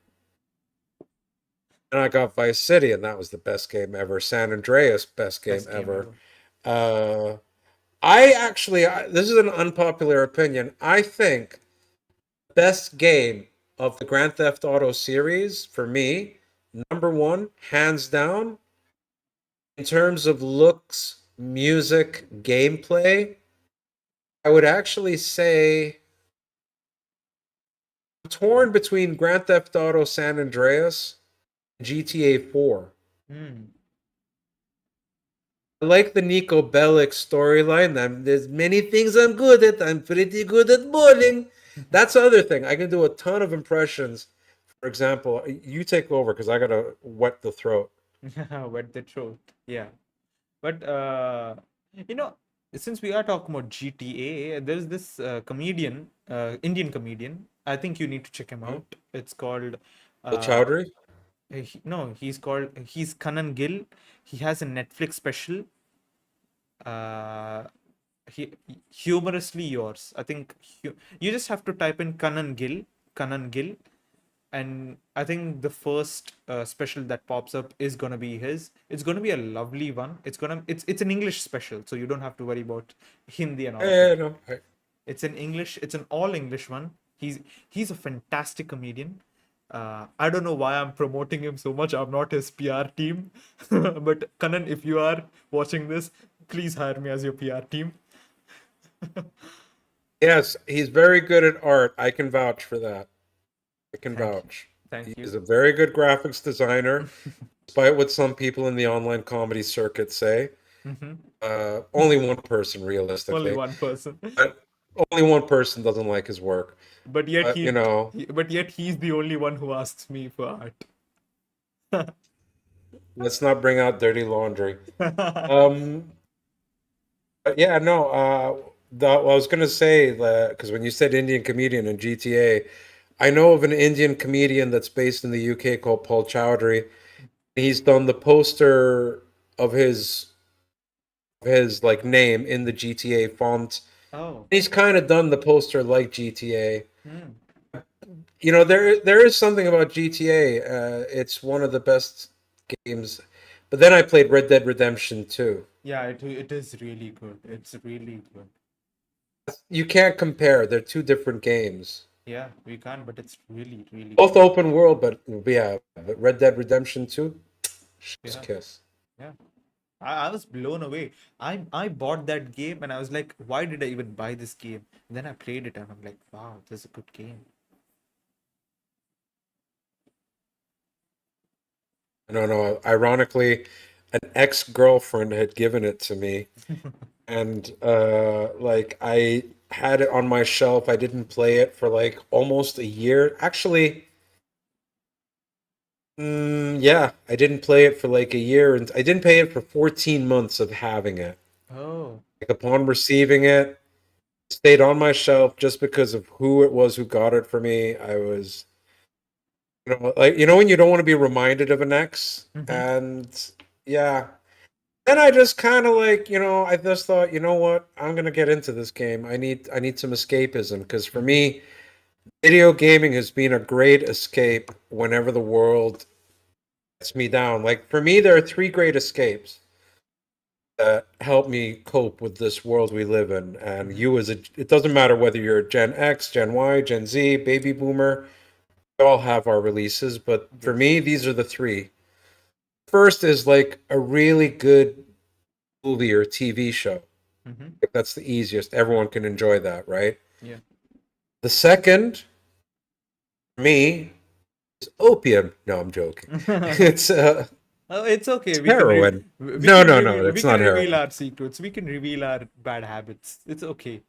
And I got Vice City, and that was the best game ever. San Andreas, best game Best game ever. ever. Uh, this is an unpopular opinion. I think the best game of the Grand Theft Auto series for me, number one, hands down, in terms of looks, music, gameplay, I would actually say I'm torn between Grand Theft Auto San Andreas and GTA 4. Mm. I like the Nico Bellic storyline. There's many things I'm good at. I'm pretty good at bowling. That's the other thing. I can do a ton of impressions. For example, you take over because I gotta wet the throat. Wet the throat. Yeah. But you know, since we are talking about GTA, there's this comedian, Indian comedian. I think you need to check him Hmm? out. It's called Bill uh, Chowdhury. no, he's Kanan Gill. He has a Netflix special. Uh, he humorously yours. I think you just have to type in Kanan Gill, and I think the first special that pops up is gonna be his. It's gonna be a lovely one. It's an English special, so you don't have to worry about Hindi and all of Yeah, it. no. It's an English. It's an all English one. He's a fantastic comedian. I don't know why I'm promoting him so much. I'm not his PR team, but Kanan, if you are watching this, please hire me as your PR team. Yes, he's very good at art. I can vouch for that. I can Thank you. vouch. Thank you. He's a very good graphics designer, despite what some people in the online comedy circuit say. Mhm. Only one person, Only realistically. one person. But only one person doesn't like his work. But yet But, but yet he's the only one who asks me for art. let's not bring out dirty laundry. Um, but yeah, no, I was gonna say that because when you said Indian comedian in GTA, I know of an Indian comedian that's based in the UK called Paul Chowdhury. He's done the poster of his like name in the GTA font. Oh. He's kind of done the poster like GTA. Hmm. There is something about GTA. It's one of the best games. But then I played Red Dead Redemption 2. Yeah, it is really good. It's really good. You can't compare. They're two different games. Yeah, we can't, but it's really, really Both good. open world, but yeah, but Red Dead Redemption 2, just Yeah, kiss. yeah. I was blown away. I bought that game and I was like, why did I even buy this game? And then I played it and I'm like, wow, this is a good game. I don't know. Ironically, an ex-girlfriend had given it to me, and like I had it on my shelf. I didn't play it for like almost a year. Actually, yeah, I didn't play it for like a year, and I didn't pay it for 14 months of having it. Oh. Like upon receiving it, it stayed on my shelf just because of who it was who got it for me. I was, like when you don't want to be reminded of an ex, Mm-hmm. and yeah. Then I just kind of like, I just thought, you know what? I'm gonna get into this game. I need some escapism because for Mm-hmm. me, video gaming has been a great escape whenever the world lets me down. Like for me, there are three great escapes that help me cope with this world we live in. And Mm-hmm. you it doesn't matter whether you're Gen X, Gen Y, Gen Z, baby boomer, we all have our releases, but for Yes. me, these are the three. First is like a really good movie or TV show. Mm-hmm. Like that's the easiest. Everyone can enjoy that, right? Yeah. The second, for me, is opium. No, I'm joking. It's Oh, it's okay. it's heroin. We No, can no, no, reveal we it's can not reveal heroin. our secrets. We can reveal our bad habits. It's okay.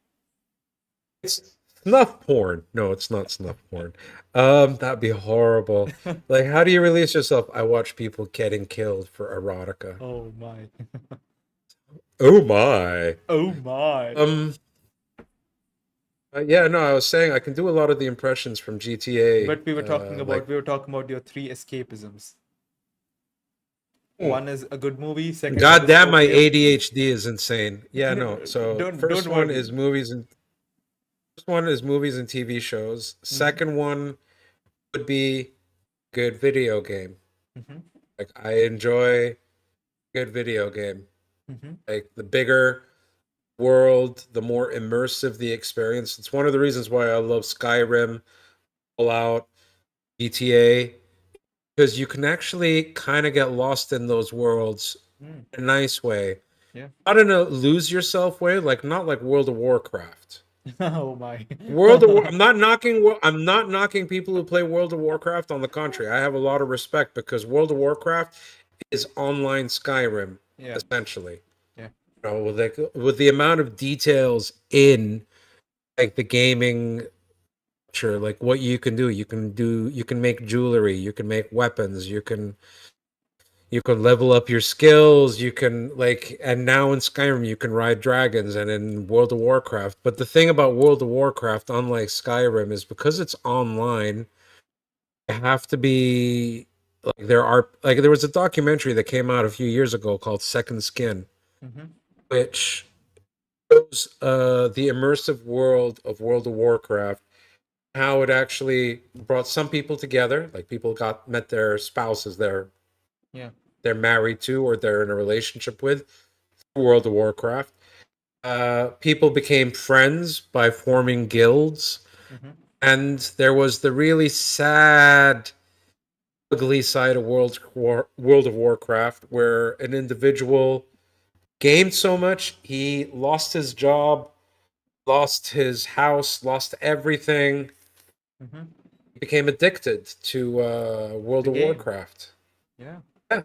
It's snuff porn. No, it's not snuff porn. That'd be horrible. Like, how do you release yourself? I watch people getting killed for erotica. Oh my. Oh my. Oh my. Um, yeah, no, I was saying I can do a lot of the impressions from GTA. But Like, we were talking about your three escapisms. hmm. One is a good movie, second one God is damn, my opium. ADHD is insane. Yeah, no. So Don't worry. first one is movies and TV shows. Mm-hmm. Second one would be good video game. Mm-hmm. Like I enjoy good video game. Mm-hmm. Like the bigger world, the more immersive the experience. It's one of the reasons why I love Skyrim, Fallout, GTA, because you can actually kind of get lost in those worlds Mm. in a nice way. Yeah. Not in a lose yourself way, like not like World of Warcraft. Oh my. I'm not knocking people who play World of Warcraft. On the contrary, I have a lot of respect because World of Warcraft is online Skyrim Yeah. essentially. Yeah. With the amount of details in like the gaming, sure, like what you can make jewelry, you can make weapons, you can level up your skills, you can like, and now in Skyrim you can ride dragons, and in World of Warcraft. But the thing about World of Warcraft, unlike Skyrim, is because it's online, you have to be like, there was a documentary that came out a few years ago called Second Skin, Mm-hmm. which shows the immersive world of World of Warcraft, how it actually brought some people together, like people got met their spouses, Yeah. they're married to or they're in a relationship with, World of Warcraft. People became friends by forming guilds, Mm-hmm. and there was the really sad, ugly side of World of Warcraft, where an individual gained so much he lost his job, lost his house, lost everything. Mm-hmm. He became addicted to World The of game. Warcraft. Yeah. Yeah.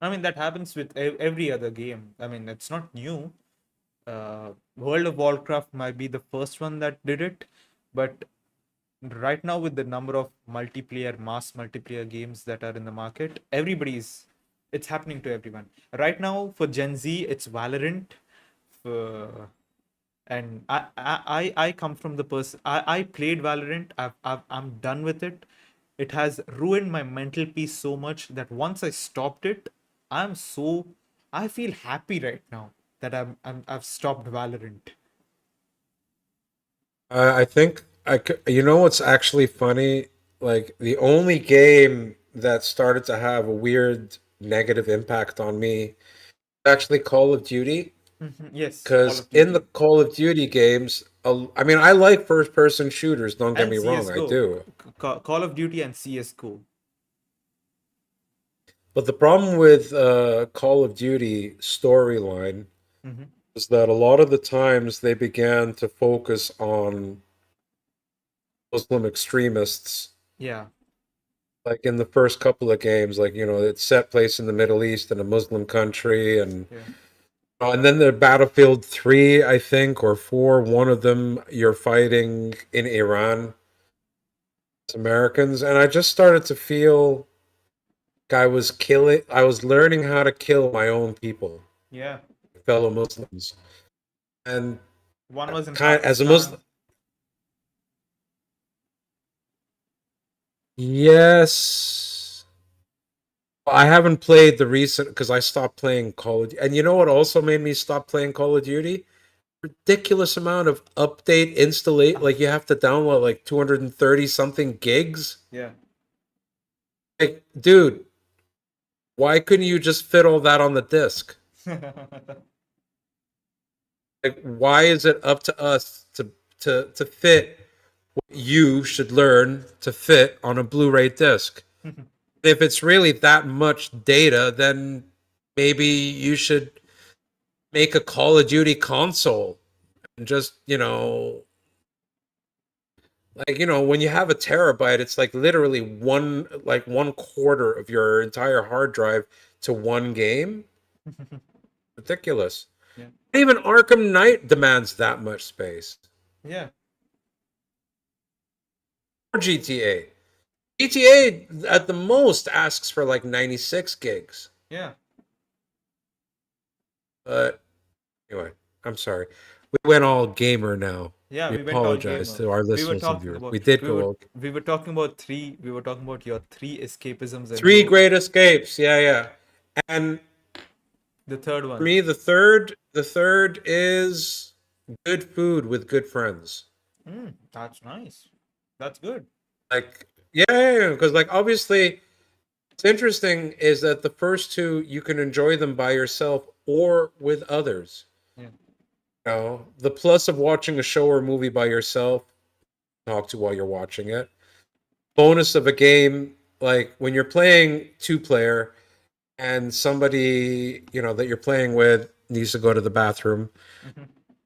I mean, that happens with every other game. I mean, it's not new. World of Warcraft might be the first one that did it, but right now with the number of mass multiplayer games that are in the market, it's happening to everyone. Right now for Gen Z, it's Valorant. And I come from the person I played Valorant. I'm done with it. It has ruined my mental peace so much that once I stopped it, I'm so I feel happy right now that I've stopped Valorant. I think you know what's actually funny? Like the only game that started to have a weird negative impact on me is actually Call of Duty. Mhm. Yes, Call Because of in the Duty Call of Duty games, I mean, I like first person shooters, don't get and me wrong, I CS:GO. do. Call of Duty and CS:GO. But the problem with Call of Duty storyline Hmm. is that a lot of the times they began to focus on Muslim extremists. Yeah. Like in the first couple of games, like it's set place in the Middle East in a Muslim country, Yeah. and then the Battlefield 3, I think, or 4, one of them you're fighting in Iran. It's Americans, and I just started to feel like I was learning how to kill my own people, Yeah. fellow Muslims, and One was in kind as a Pakistan. Muslim. Yes. I haven't played the recent because I stopped playing Call of Duty. And you know what also made me stop playing Call of Duty? Ridiculous amount of update installate. Like you have to download like 230 something gigs. Yeah. Like, dude, why couldn't you just fit all that on the disc? Like, why is it up to us to fit what you should learn to fit on a Blu-ray disc? If it's really that much data, then maybe you should make a Call of Duty console and just, like, when you have a terabyte, it's like literally one quarter of your entire hard drive to one game. Ridiculous. Yeah. Even Arkham Knight demands that much space. Yeah. Or GTA. GTA at the most asks for like 96 gigs. Yeah. But anyway, I'm sorry. We went all gamer now. Yeah, We we went all apologize gamer. to our We were listeners and talking viewers. about We did we were go all we were talking about three. We were talking about your three escapisms, and three you great escapes. Yeah, yeah. And the third for one. me, the third is good food with good friends. That's nice. That's good. Like, yeah, because like obviously, what's interesting is that the first two you can enjoy them by yourself or with others. Yeah. The plus of watching a show or movie by yourself, talk to while you're watching it. Bonus of a game, like when you're playing two player and somebody that you're playing with needs to go to the bathroom. Hmm.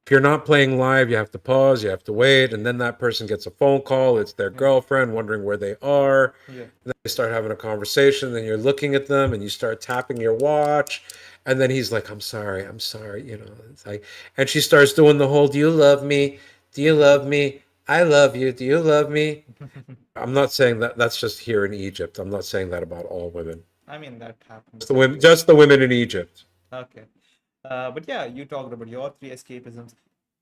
If you're not playing live, you have to pause, you have to wait, and then that person gets a phone call. It's their Yeah. girlfriend wondering where they are. Yeah. And then they start having a conversation, then you're looking at them and you start tapping your watch. And then he's like, I'm sorry. It's like, and she starts doing the whole, do you love me? Do you love me? I love you. Do you love me? I'm not saying that that's just here in Egypt. I'm not saying that about all women. I mean, that happens Just the women, everywhere. just the women in Egypt. Okay. But yeah, you talked about your three escapisms.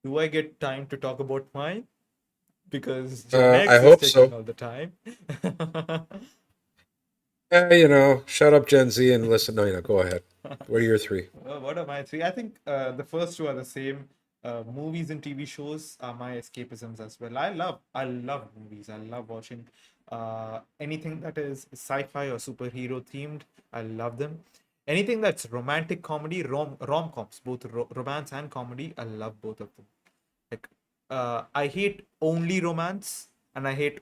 Do I get time to talk about mine? Because Gen I X is hope taking so. all the time. Yeah, shut up, Gen Z, and listen. No, go ahead. What are your three? What are my three? I think the first two are the same. Movies and TV shows are my escapisms as well. I love movies. I love watching anything that is sci-fi or superhero themed. I love them. Anything that's romantic comedy, rom-coms, both romance and comedy. I love both of them. Like, I hate only romance, and I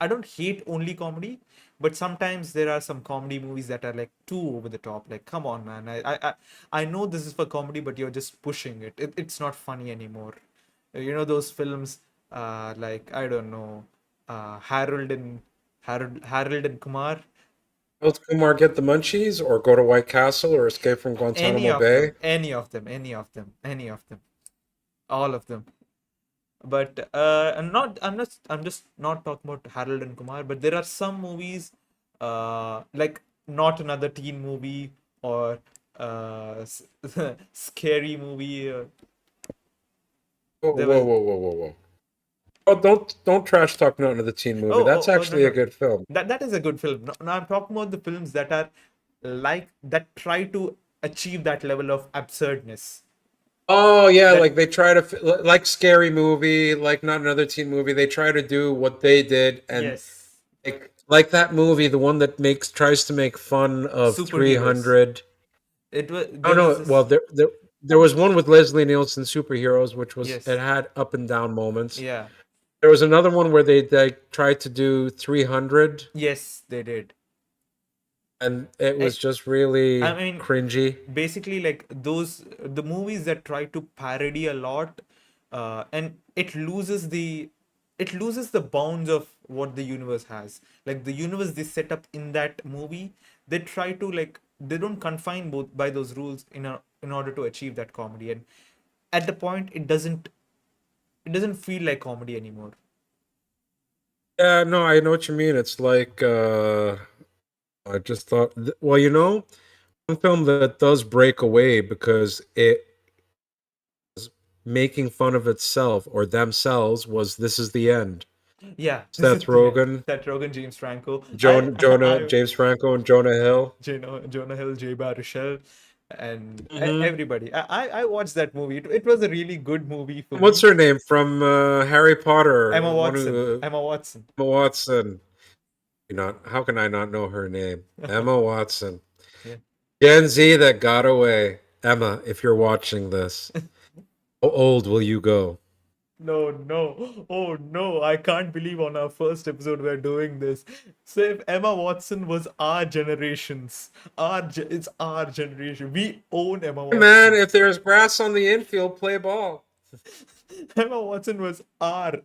don't hate only comedy, but sometimes there are some comedy movies that are like too over the top. Like, come on, man. I know this is for comedy, but you're just pushing it. It's not funny anymore. You know those films, like, I don't know, Harold and Kumar. Will Kumar get the munchies, or go to White Castle, or escape from Any Guantanamo of them, Bay? any of them, any of them, any of them, all of them. But I'm just not talking about Harold and Kumar, but there are some movies, like Not Another Teen Movie, or Scary Movie. Whoa, There whoa, was whoa, whoa, whoa, whoa! Oh, don't trash talk Note of the Teen movie. That's oh no, actually a no, good film. that is a good film. No, no, I'm talking about the films that are like that try to achieve that level of absurdness. Oh yeah, That like they try to like Scary Movie, like Not Another Teen Movie. They try to do what they did, and Yes, like that movie, the one that makes tries to make fun of superheroes. 300. It was Oh there was no, well this. there was one with Leslie Nielsen, Superheroes, which it Yes, had up and down moments. yeah, There was another one where they tried to do 300. yes, they did. and it I, was just I really mean, cringy. basically, like those the movies that try to parody a lot, and it loses the bounds of what the universe has. Like the universe they set up in that movie, they try to like they don't confine both by those rules in order to achieve that comedy, and at the point it doesn't feel like comedy anymore. Yeah, no, I know what you mean. It's like I just thought, well, one film that does break away because it was making fun of itself or themselves was This Is the End. Yeah, this is Seth the end. Rogen, Seth Rogen, James Franco. Jonah, James Franco, and Jonah Hill. Jonah Hill, Jay Baruchel, and Hmm. everybody. I watched that movie. It was a really good movie for What's me. her name from Harry Potter? Emma One Watson. who Emma Watson. Emma Watson. Not how can I not know her name? Emma Watson. Yeah. Gen Z that got away. Emma, if you're watching this, how old will you go? No, no. Oh no, I can't believe on our first episode we're doing this. So if Emma Watson was our generations, it's our generation. We own Emma Hey man, Watson. if there's grass on the infield, play ball. Emma Watson was our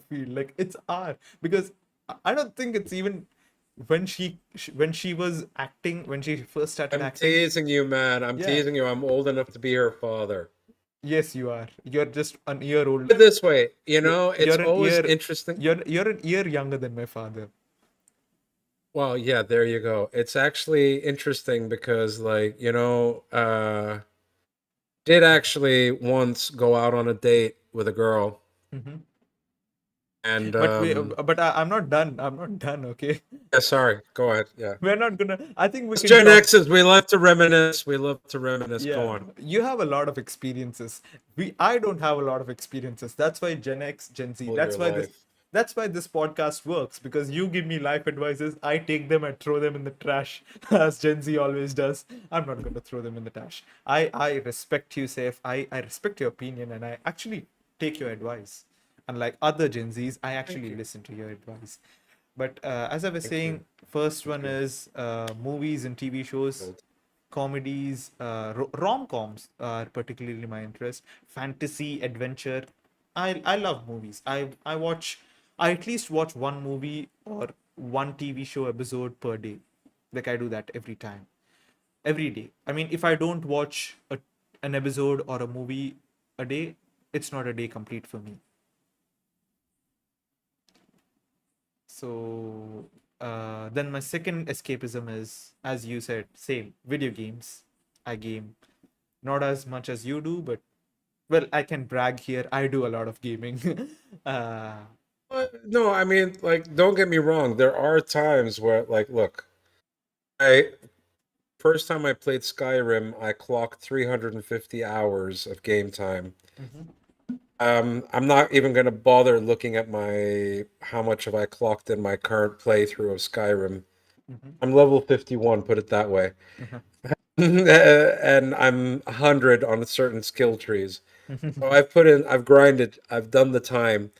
field. Like it's our because I don't think it's even when she was acting when she first started I'm acting. teasing you, man. I'm Yeah. teasing you. I'm old enough to be her father. Yes, you are. You're just an year old. Put it this way, You're, it's you're an always year. interesting. You're an year younger than my father. Well, yeah, there you go. It's actually interesting because, like, did actually once go out on a date with a girl, Hmm. and But I'm not done. I'm not done. Okay, yeah, sorry, go ahead. Yeah, we're not gonna. I think we us can Gen talk. X's, we love to reminisce. We love to reminisce. Go Yeah, on. you have a lot of experiences. I don't have a lot of experiences. That's why Gen X, Gen Z. All your life. That's why this podcast works because you give me life advices, I take them and throw them in the trash, as Gen Z always does. I'm not going to throw them in the trash. I respect you, Saif. I respect your opinion and I actually take your advice. Unlike other Gen Zs, I Thank actually you. listen to your advice. But as I was Thank you. saying, first Thank one you. is movies and TV shows, comedies, rom-coms are particularly my interest. Fantasy, adventure. I love movies. I at least watch one movie or one TV show episode per day. Like I do that every time, every day. I mean, if I don't watch an episode or a movie a day, it's not a day complete for me. So then my second escapism is, as you said, same video games. I game not as much as you do, but well, I can brag here. I do a lot of gaming. uh, No, I mean, like, don't get me wrong. There are times where, like, look, I first time I played Skyrim, I clocked 350 hours of game time. mhm, I'm not even gonna bother looking at my how much have I clocked in my current playthrough of Skyrim. mhm, I'm level 51, put it that way. mhm. And I'm 100 on certain skill trees. So I've grinded, I've done the time.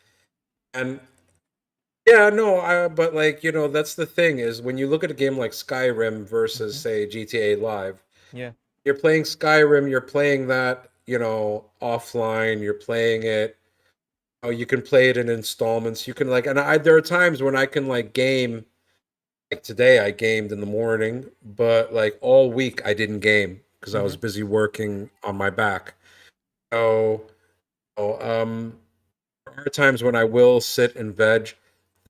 And yeah, no, but like, that's the thing is when you look at a game like Skyrim versus, Mhm. say, GTA Live, Yeah. you're playing Skyrim, you're playing that, offline, you're playing it. Oh, you can play it in installments. You can and there are times when I can like game. Like today, I gamed in the morning, but like all week I didn't game because I was Mhm. busy working on my back. So, there are times when I will sit and veg.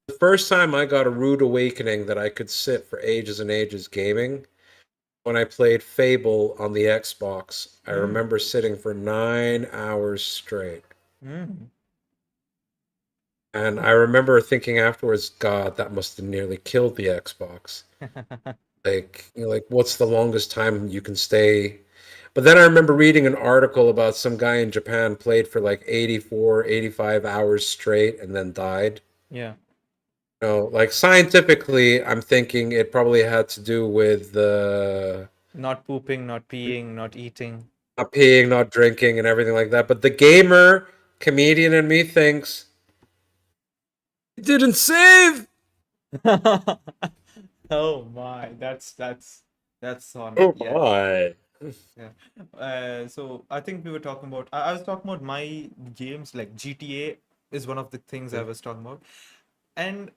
The first time I got a rude awakening that I could sit for ages and ages gaming when I played Fable on the Xbox. I Mm. remember sitting for 9 hours straight. Mm. And I remember thinking afterwards, God, that must have nearly killed the Xbox. Like, what's the longest time you can stay? But then I remember reading an article about some guy in Japan played for like 84, 85 hours straight and then died. Yeah. Like scientifically, I'm thinking it probably had to do with Not pooping, not peeing, not eating. not peeing, not drinking, and everything like that. But the gamer comedian in me thinks it didn't save. Oh my, that's on. Oh Yeah. my. Yeah. So I think we were talking about. I was talking about my games like GTA is one of the things I was talking about, and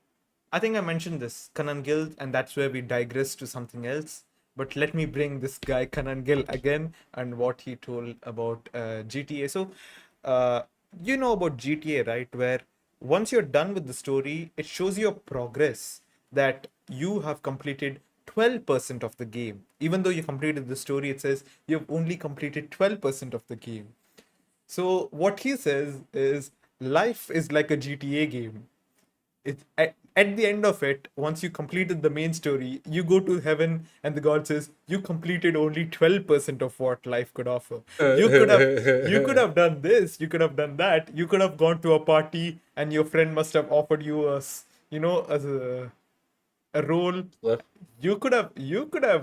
I think I mentioned this Kanan Gill, and that's where we digress to something else. But let me bring this guy Kanan Gill again and what he told about GTA. So, uh, you know about GTA, right? Where once you're done with the story, it shows your progress that you have completed 12% of the game. Even though you completed the story, it says you've only completed 12% of the game. So what he says is life is like a GTA game. At the end of it, once you completed the main story, you go to heaven and the god says you completed only 12% of what life could offer. You could have done this, you could have done that, you could have gone to a party and your friend must have offered you as a role. Left You could have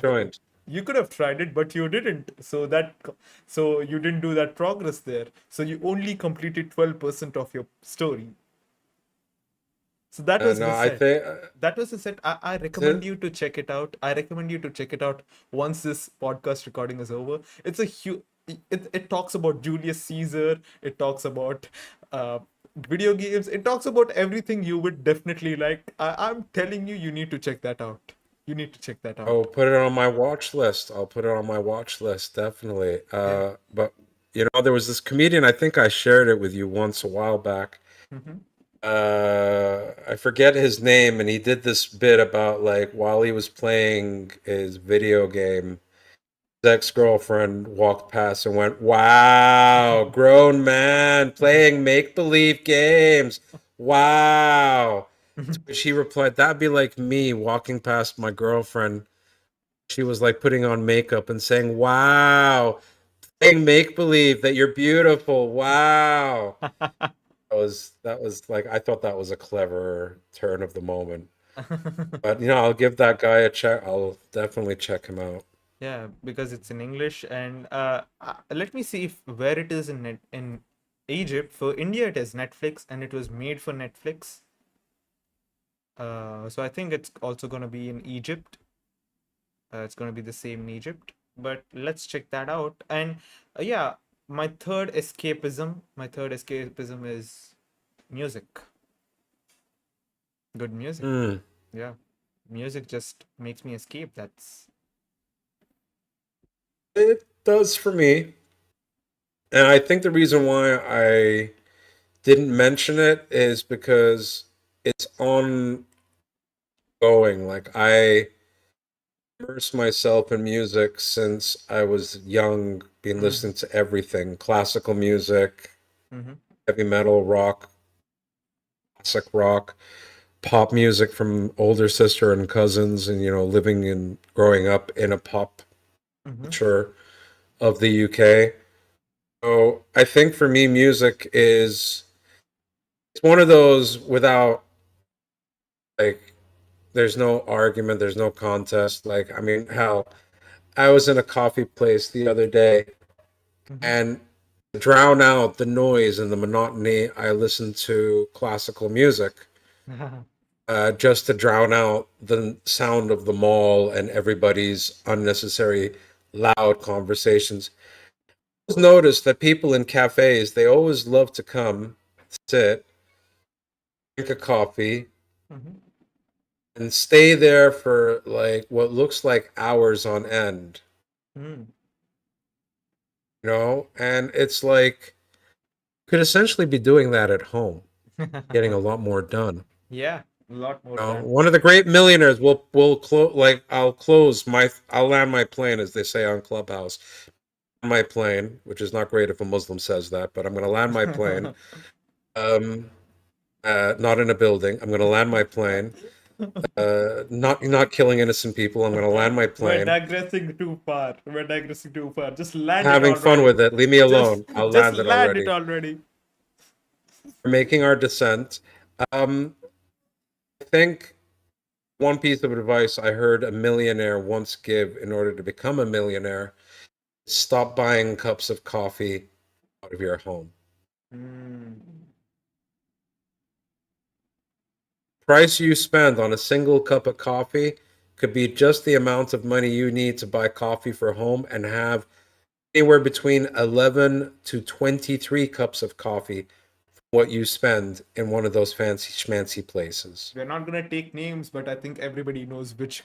joint. you could have tried it, but you didn't. So you didn't do that progress there. So you only completed 12% of your story. So that was No, the I set. think That was the set. I recommend it, you to check it out. I recommend you to check it out once this podcast recording is over. It's a huge. It talks about Julius Caesar. It talks about uh, video games. It talks about everything you would definitely like. I'm telling you, you need to check that out. You need to check that I'll out. put it on my watch list. I'll put it on my watch list, definitely. Yeah. But there was this comedian, I think I shared it with you once a while back. Mm-hmm. I forget his name, and he did this bit about like while he was playing his video game, his ex-girlfriend walked past and went, "Wow, grown man playing make-believe games. Wow." To which he replied, "That'd be like me walking past my girlfriend. She was like putting on makeup and saying, 'Wow, playing make-believe that you're beautiful. Wow.'" That was like I thought that was a clever turn of the moment. But I'll give that guy a check. I'll definitely check him out. Yeah, because it's in English, and let me see if where it is in Egypt. For India, it is Netflix, and it was made for Netflix. So I think it's also gonna be in Egypt. It's gonna be the same in Egypt. But let's check that out. And yeah, my third escapism is music. Good music. Hmm. Yeah, music just makes me escape. That's It does for me. And I think the reason why I didn't mention it is because it's ongoing. Like I immersed myself in music since I was young, been listening to everything, classical music, mm-hmm. heavy metal, rock, classic rock, pop music from older sister and cousins, and living and growing up in a pop Mm-hmm. culture of the UK. So I think for me, music is it's one of those without like there's no argument, there's no contest. Like I mean, hell, I was in a coffee place the other day, and to drown out the noise and the monotony, I listened to classical music. Mm-hmm. Just to drown out the sound of the mall and everybody's unnecessary loud conversations. I've noticed that people in cafes, they always love to come, sit, drink a coffee, and stay there for like what looks like hours on end, Mm. And it's like you could essentially be doing that at home, getting a lot more done. Yeah, a lot more done. One of the great millionaires will close like I'll land my plane, as they say on Clubhouse. My plane, which is not great if a Muslim says that, but I'm going to land my plane. Um, not in a building. I'm going to land my plane. Not killing innocent people. I'm going to land my We're plane. digressing too far. We're digressing too far. Just land it Having fun already. with it. Leave me Just alone. I'll just land it land it already. already. We're making our descent. I think one piece of advice I heard a millionaire once give in order to become a millionaire: stop buying cups of coffee out of your home. Mm. Price you spend on a single cup of coffee could be just the amount of money you need to buy coffee for home and have anywhere between 11 to 23 cups of coffee for what you spend in one of those fancy schmancy places. We're not gonna take names, but I think everybody knows which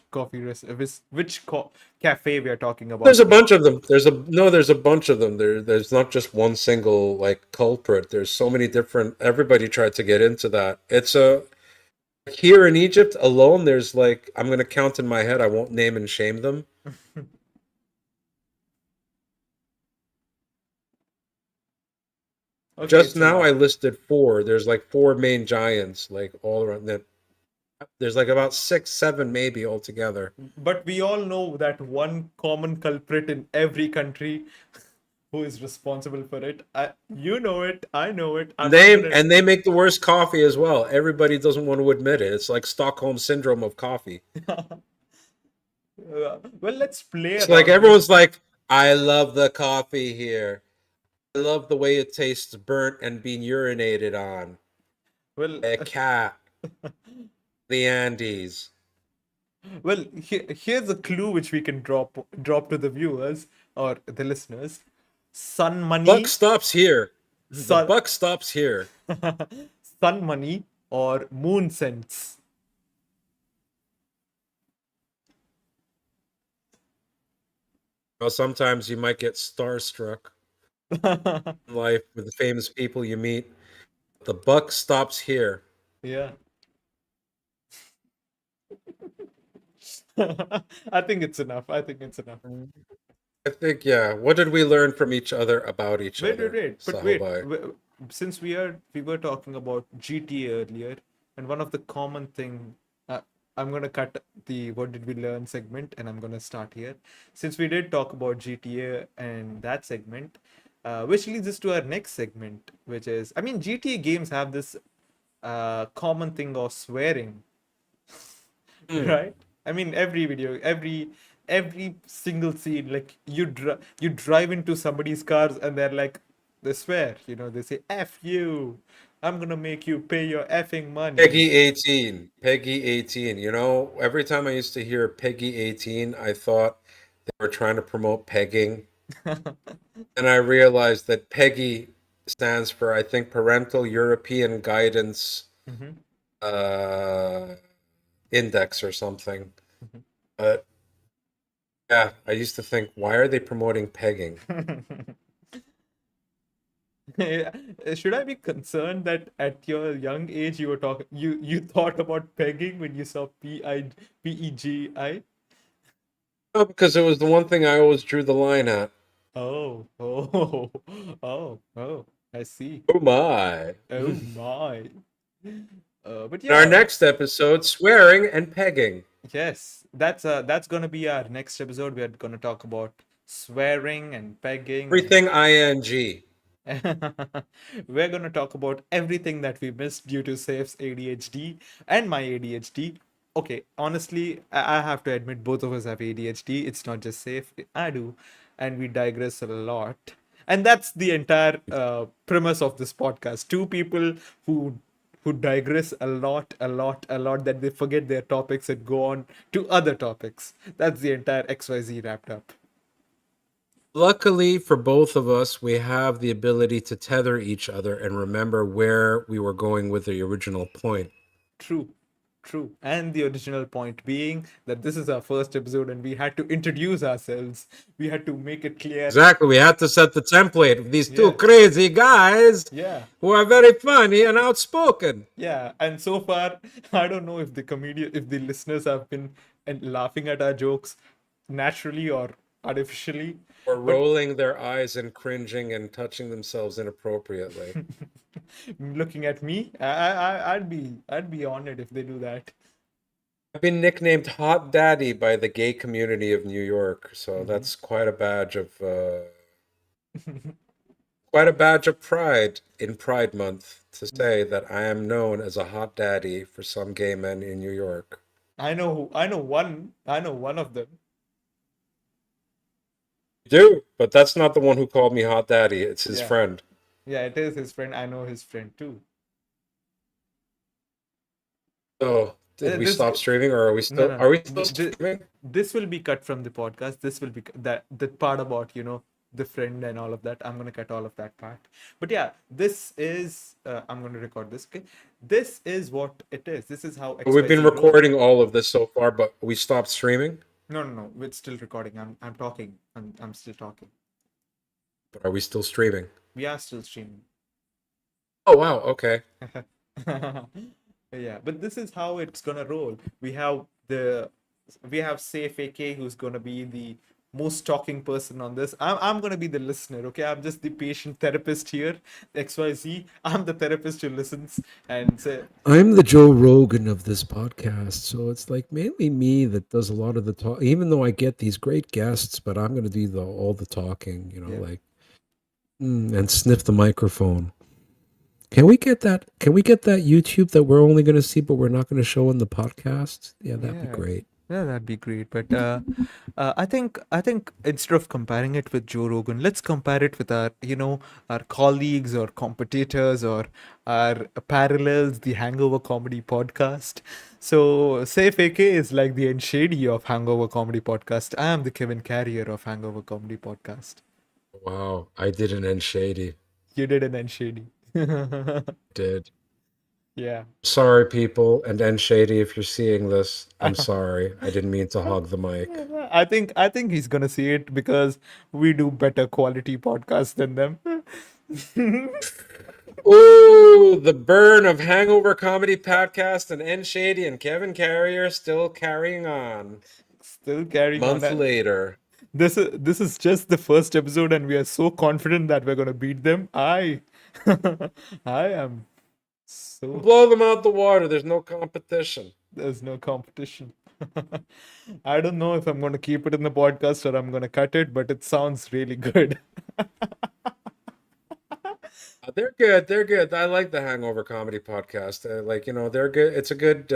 cafe we are talking There's about a here. bunch of them. There's a bunch of them. There's not just one single like culprit. There's so many different. Everybody tried to get into that. It's a here in Egypt alone. There's like I'm gonna count in my head. I won't name and shame them. Okay, Just it's a now lot. I listed four. There's like four main giants, like all around that. There's like about six, seven maybe altogether. But we all know that one common culprit in every country who is responsible for it. You know it, I know it. I'm not gonna. And they make the worst coffee as well. Everybody doesn't want to admit it. It's like Stockholm syndrome of coffee. Well, let's play It's like around with. everyone's like, I love the coffee here. I love the way it tastes burnt and being urinated on Well, by a cat. The Andes. well. Here's a clue which we can drop to the viewers or the listeners. Sun Buck money, stops here. The sun, buck stops here. sun money, or moon cents. Well, sometimes you might get starstruck in life with the famous people you meet. The buck stops here. Yeah. I think it's enough. I think it's enough. I think, yeah. What did we learn from each other about each Wait, wait, other, wait. But wait. Sahobai? Since we were talking about GTA earlier, and one of the common thing, I'm gonna cut the "What did we learn" segment, and I'm gonna start here. Since we did talk about GTA and that segment, which leads us to our next segment, which is, I mean, GTA games have this common thing of swearing, Hmm. right? I mean, every video, every single scene, like you drive into somebody's cars and they're like, they swear, they say "F you, I'm gonna make you pay your effing money." Peggy 18. Peggy 18. You know, every time I used to hear Peggy 18, I thought they were trying to promote pegging. And I realized that Peggy stands for, I think, Parental European Guidance Mhm. uh, Index or something. But yeah, I used to think, why are they promoting pegging? Should I be concerned that at your young age you were talking you thought about pegging when you saw PEGI? No, because it was the one thing I always drew the line at. Oh, oh, oh, I see. Oh my. Oh my. But In our yeah, next episode, swearing and pegging. yes, that's gonna be our next episode. We're gonna talk about swearing and pegging, and Everything ing. we're gonna talk about everything that we missed due to Safe's ADHD and my ADHD. Okay, honestly, I have to admit both of us have ADHD. It's not just Safe, I do, and we digress a lot. And that's the entire premise of this podcast. Two people who digress a lot, a lot, a lot, that they forget their topics and go on to other topics. That's the entire XYZ wrapped up. Luckily for both of us, we have the ability to tether each other and remember where we were going with the original point. True, true. And the original point being that this is our first episode and we had to introduce ourselves. We had to make it clear. Exactly. We had to set the template of these two Yeah, crazy guys yeah, who are very funny and outspoken. yeah. And so far, I don't know if if the listeners have been laughing at our jokes naturally or artificially, Or but rolling their eyes and cringing and touching themselves inappropriately. looking at me, I'd be honored if they do that. I've been nicknamed Hot Daddy by the gay community of New York, so Mhm. that's quite a badge of pride in Pride Month to say that I am known as a hot daddy for some gay men in New York. I know one of them. You do, but that's not the one who called me hot daddy. It's his Yeah, friend. yeah, it is his friend. I know his friend too. So Did we This stop streaming, or are we no, still no, are no. we still streaming? This will be cut from the podcast. This will be that part about the friend and all of that. I'm gonna cut all of that part. But yeah, this is I'm gonna record this. Okay, this is what it is. This is how We've been XYZ rolls. recording all of this so far, but we stopped streaming. No, no, no. It's still recording. I'm talking. I'm still talking. But are we still streaming? We are still streaming. Oh wow, okay. Yeah, but this is how it's gonna roll. We have Safe AK, who's gonna be the most talking person on this. I'm gonna be the listener, okay? I'm just the patient therapist here. XYZ. I'm the therapist who listens and say, I'm the Joe Rogan of this podcast, so it's like mainly me that does a lot of the talk. Even though I get these great guests, but I'm going to do all the talking, yeah, like and sniff the microphone. Can we get that? Can we get that YouTube that we're only going to see, but we're not going to show in the podcast? Yeah, that'd be yeah. great. Yeah, that'd be great. But I think instead of comparing it with Joe Rogan, let's compare it with our colleagues or competitors or our parallels, the Hangover Comedy Podcast. So Safe AK is like the Enshady of Hangover Comedy Podcast. I am the Kevin Carrier of Hangover Comedy Podcast. Wow, I did an end shady. You did an Enshady. Did. Yeah. Sorry, people, and end shady, if you're seeing this, I'm sorry. I didn't mean to hog the mic. I think he's gonna see it because we do better quality podcasts than them. Ooh, the burn of Hangover Comedy Podcast and N Shady and Kevin Carrier still carrying on. Still carrying on. Month later. This is just the first episode, and we are so confident that we're gonna beat them. I am so. Blow them out the water. There's no competition. There's no competition. I don't know if I'm gonna keep it in the podcast or I'm gonna cut it, but it sounds really good. They're good. They're good. I like the Hangover Comedy Podcast. They're good. It's a good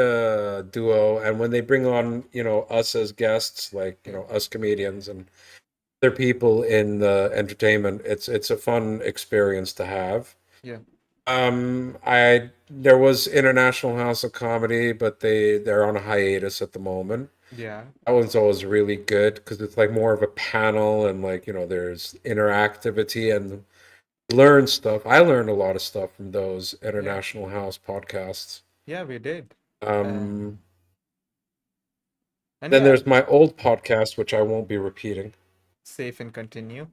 duo. And when they bring on, us as guests, like, Yeah. us comedians and other people in the entertainment, it's a fun experience to have. Yeah. I there was International House of Comedy, but they're on a hiatus at the moment. Yeah. That one's always really good because it's like more of a panel and there's interactivity and learn stuff. I learned a lot of stuff from those Yeah. International House podcasts. Yeah, we did. Um, And then yeah, there's my old podcast, which I won't be repeating. safe and continue.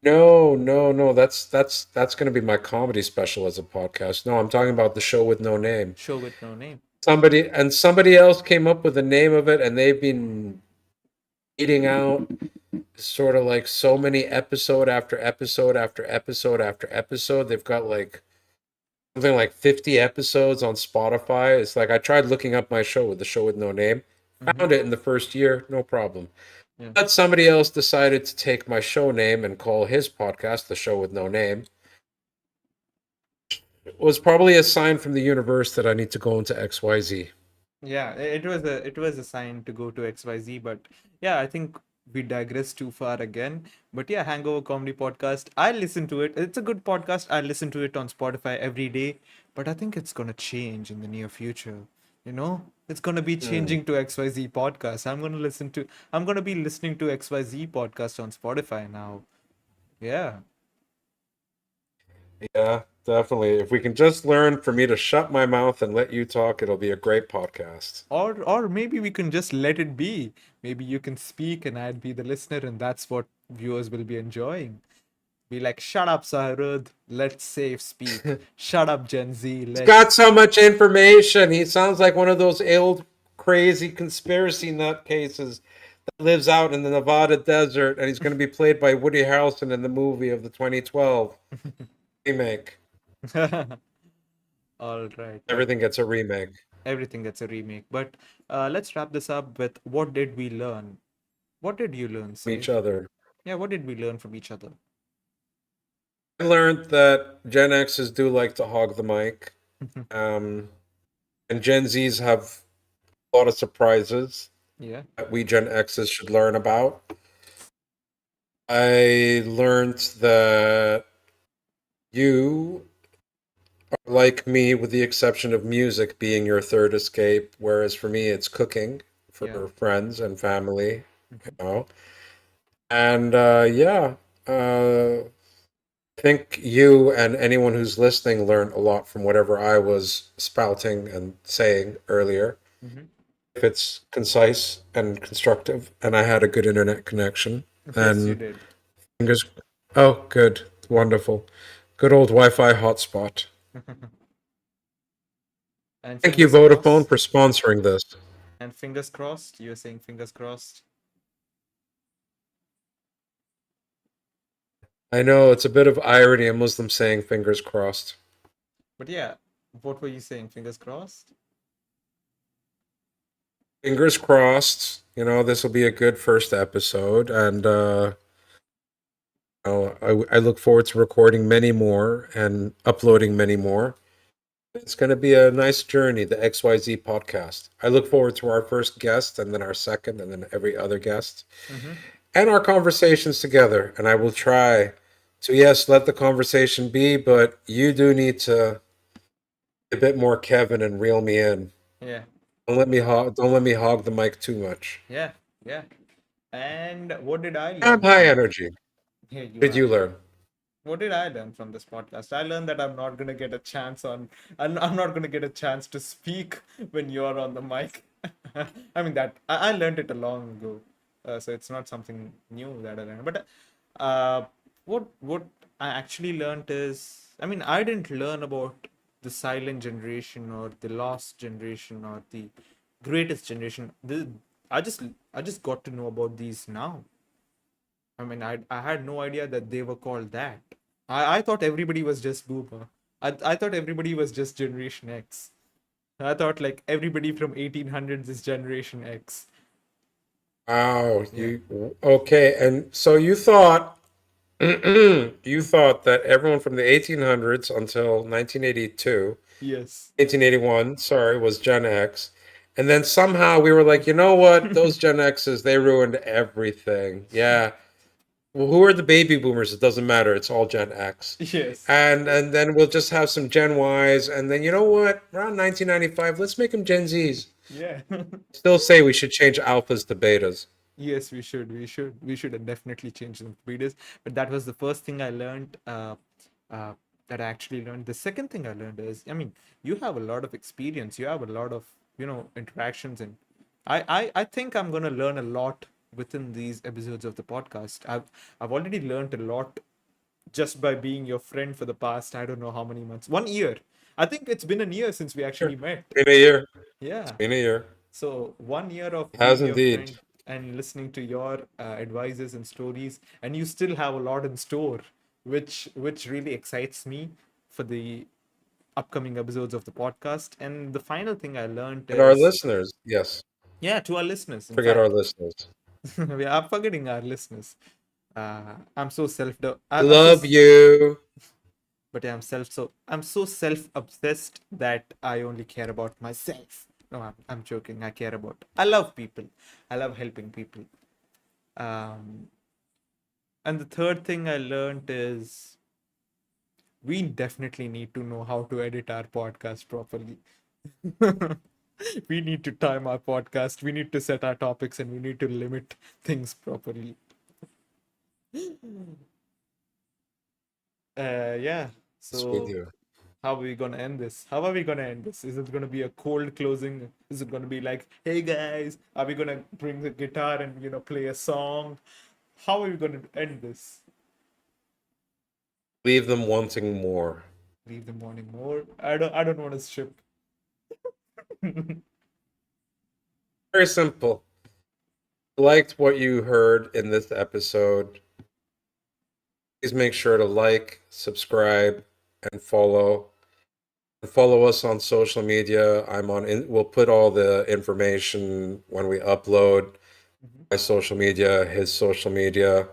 No, no, no. That's going to be my comedy special as a podcast. No, I'm talking about the show with no name. Show with no name. Somebody else came up with the name of it, and they've been eating out sort of like so many episode after episode after episode after episode. They've got like something like 50 episodes on Spotify. It's like I tried looking up my show with the show with no name, found it in the first year, no problem. Yeah. But somebody else decided to take my show name and call his podcast the show with no name. It was probably a sign from the universe that I need to go into XYZ. Yeah, it was a sign to go to XYZ, but yeah, I think we digress too far again. But yeah, Hangover Comedy Podcast. I listen to it. It's a good podcast. I listen to it on Spotify every day, but I think it's gonna change in the near future. It's gonna be changing to XYZ podcast. I'm gonna be listening to XYZ podcast on Spotify now. Yeah. Yeah, definitely. If we can just learn for me to shut my mouth and let you talk, it'll be a great podcast. Or maybe we can just let it be. Maybe you can speak and I'd be the listener, and that's what viewers will be enjoying. Be like, shut up, Sahrud. Let Safe speak. Shut up, Gen Z. He's got so much information. He sounds like one of those old, crazy conspiracy nutcases that lives out in the Nevada desert, and he's going to be played by Woody Harrelson in the movie of the 2012 remake. All right. Everything gets a remake. Everything gets a remake. But let's wrap this up with what did we learn? What did you learn, From each Safe? other. Yeah, what did we learn from each other? I learned that Gen X's do like to hog the mic, and Gen Zs have a lot of surprises Yeah. that we Gen X's should learn about. I learned that you like me, with the exception of music being your third escape, whereas for me it's cooking Yeah. for friends and family, Mhm. you know. And yeah, I think you and anyone who's listening learned a lot from whatever I was spouting and saying earlier. Mhm. If it's concise and constructive, and I had a good internet connection, Yes, you and did. fingers. Oh, good, wonderful, good old Wi-Fi hotspot. And Thank you, fingers Vodafone, crossed. for sponsoring this. And fingers crossed. You're saying fingers crossed. I know it's a bit of irony, a Muslim saying fingers crossed. But yeah, what were you saying? Fingers crossed? Fingers crossed, this will be a good first episode, and I look forward to recording many more and uploading many more. It's going to be a nice journey, the XYZ podcast. I look forward to our first guest, and then our second, and then every other guest, Mm-hmm. and our conversations together. And I will try to, yes, let the conversation be, but you do need to be a bit more Kevin and reel me in. Yeah. Don't let me hog the mic too much. Yeah. Yeah. And what did I I'm learn high from? energy. Here you Did are. you learn? What did I learn from this podcast? I learned that I'm not gonna get a chance on. I'm not gonna get a chance to speak when you're on the mic. I mean that I learned it a long ago, so it's not something new that I learned. But what I actually learned is, I mean, I didn't learn about the silent generation or the lost generation or the greatest generation. I just I just got to know about these now. I mean, I had no idea that they were called that. I thought everybody was just boomer. I thought everybody was just Generation X. I thought like everybody from 1800s is Generation X. Wow, Yeah. you okay? And so you thought you thought that everyone from the 1800s until 1982, Yes. 1881, sorry, was Gen X. And then somehow we were like, you know what? Those Gen X's, they ruined everything. Yeah. Well, who are the baby boomers? It doesn't matter. It's all Gen X. Yes. And then we'll just have some Gen Ys. And then you know what? Around 1995, let's make them Gen Zs. Yeah. Still say we should change alphas to betas. Yes, we should. We should definitely change the breeders. But that was the first thing I learned. Uh, that I actually learned. The second thing I learned is, I mean, you have a lot of experience. You have a lot of interactions, and I think I'm gonna learn a lot within these episodes of the podcast. I've already learned a lot just by being your friend for the past, I don't know how many months. 1 year. I think it's been a year since we Sure. actually met. Been a year. It's Yeah. been a year. So 1 year of Has being your indeed. friend and listening to your advices and stories, and you still have a lot in store, which really excites me for the upcoming episodes of the podcast. And the final thing I learned And our is, listeners, yes. yeah, to our listeners. In Forget our fact, listeners. we are forgetting our listeners. I'm so self. I I'm so love you. but I'm so self-obsessed that I only care about myself. No, I'm joking. I love people. I love helping people. Um, and the third thing I learned is we definitely need to know how to edit our podcast properly. We need to time our podcast. We need to set our topics and we need to limit things properly. Yeah. It's with So you. how are we gonna end this? How are we gonna end this? Is it gonna be a cold closing? Is it gonna be like, hey guys, are we gonna bring the guitar and play a song? How are we gonna end this? Leave them wanting more. Leave the morning more. I don't want to strip. Very simple. Liked what you heard in this episode. Please make sure to like, subscribe, and follow. Follow us on social media. We'll put all the information when we upload Mhm. my social media, his social media,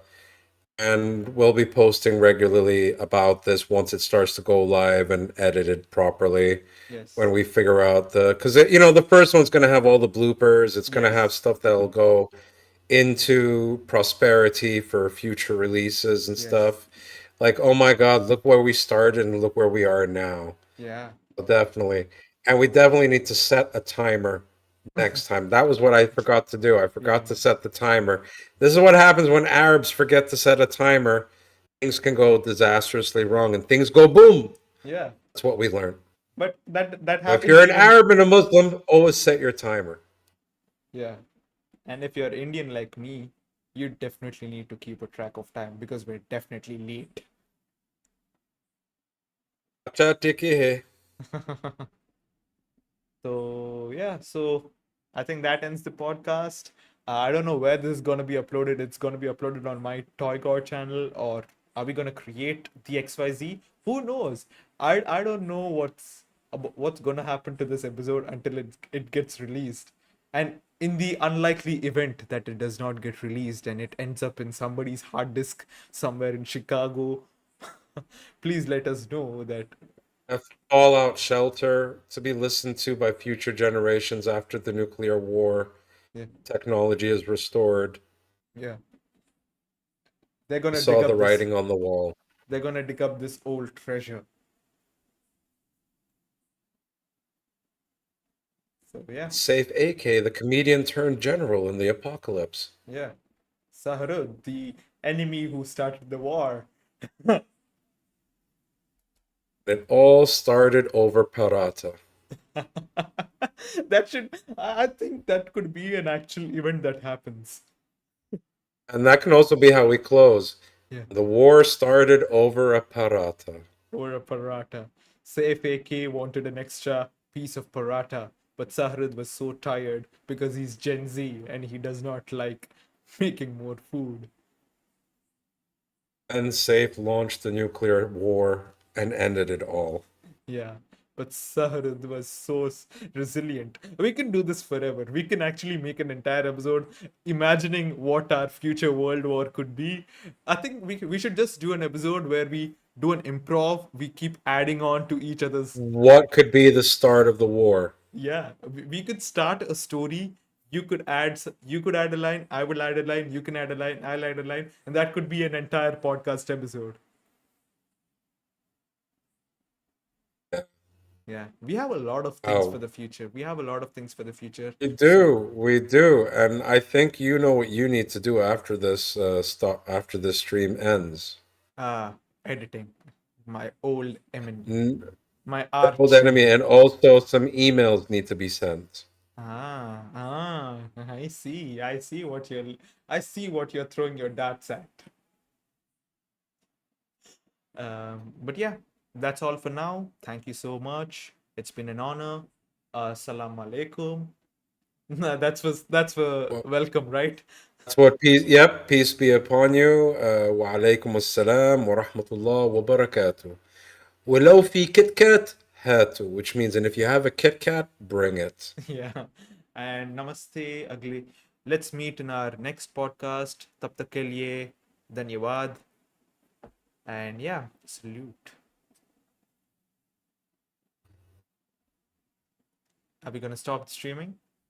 and we'll be posting regularly about this once it starts to go live and edited properly. When Yes. we figure out because the first one's going to have all the bloopers. It's going to have Yes. stuff that'll go into prosperity for future releases and Yes. stuff. Like, oh my God, look where we started and look where we are now. Yeah. Definitely. And we definitely need to set a timer next time. That was what I forgot to do. I forgot Yeah. to set the timer. This is what happens when Arabs forget to set a timer. Things can go disastrously wrong and things go boom. Yeah. That's what we learned. But that So if happens you're an even. Arab and a Muslim, always set your timer. Yeah. And if you're Indian like me, you definitely need to keep a track of time because we're definitely late. Acha tiki hai. So yeah, so I think that ends the podcast. I don't know where this is gonna be uploaded. It's gonna be uploaded on my Toy God channel, or are we gonna create the XYZ? Who knows? I don't know what's gonna happen to this episode until it gets released. And in the unlikely event that it does not get released and it ends up in somebody's hard disk somewhere in Chicago, please let us know that. A fallout shelter to be listened to by future generations after the nuclear war. Yeah, Technology is restored. yeah. They're We gonna dig saw the up this writing on the wall. they're gonna dig up this old treasure. So yeah, Safe AK, the comedian turned general in the apocalypse. yeah. Sahrud, the enemy who started the war. It all started over Parata. That should I think that could be an actual event that happens. And that can also be how we close. Yeah. The war started over a Parata. Or a paratha. Saif AK wanted an extra piece of paratha, but Sahrud was so tired because he's Gen Z and he does not like making more food. And Safe launched the nuclear war and ended it all. Yeah, but Sahrud was so resilient. We can do this forever. We can actually make an entire episode imagining what our future world war could be. I think we should just do an episode where we do an improv. We keep adding on to each other's. What could be the start of the war? Yeah, we could start a story. You could add a line. I will add a line. You can add a line. I'll add a line, and that could be an entire podcast episode. Yeah, we have a lot of things for Oh, the future. We have a lot of things for the future. we So, do, we do, and I think you know what you need to do after this after this stream ends. editing, my old enemy, N- my Old arch enemy, enemy. and also some emails need to be sent. I see. I see what you're throwing your darts at. But yeah, that's all for now. Thank you so much. It's been an honor. Assalamu alaikum. That's for Well, welcome, right? that's what peace. Yep, peace be upon you. Wa alaikum assalam wa rahmatullah wa barakatuh. ولو في كit kat هاتوا, which means, and if you have a Kit Kat, bring it. Yeah. And namaste, ugly. Let's meet in our next podcast. Tab tak ke liye, dhanyawad. And yeah, salute. Are we gonna stop streaming?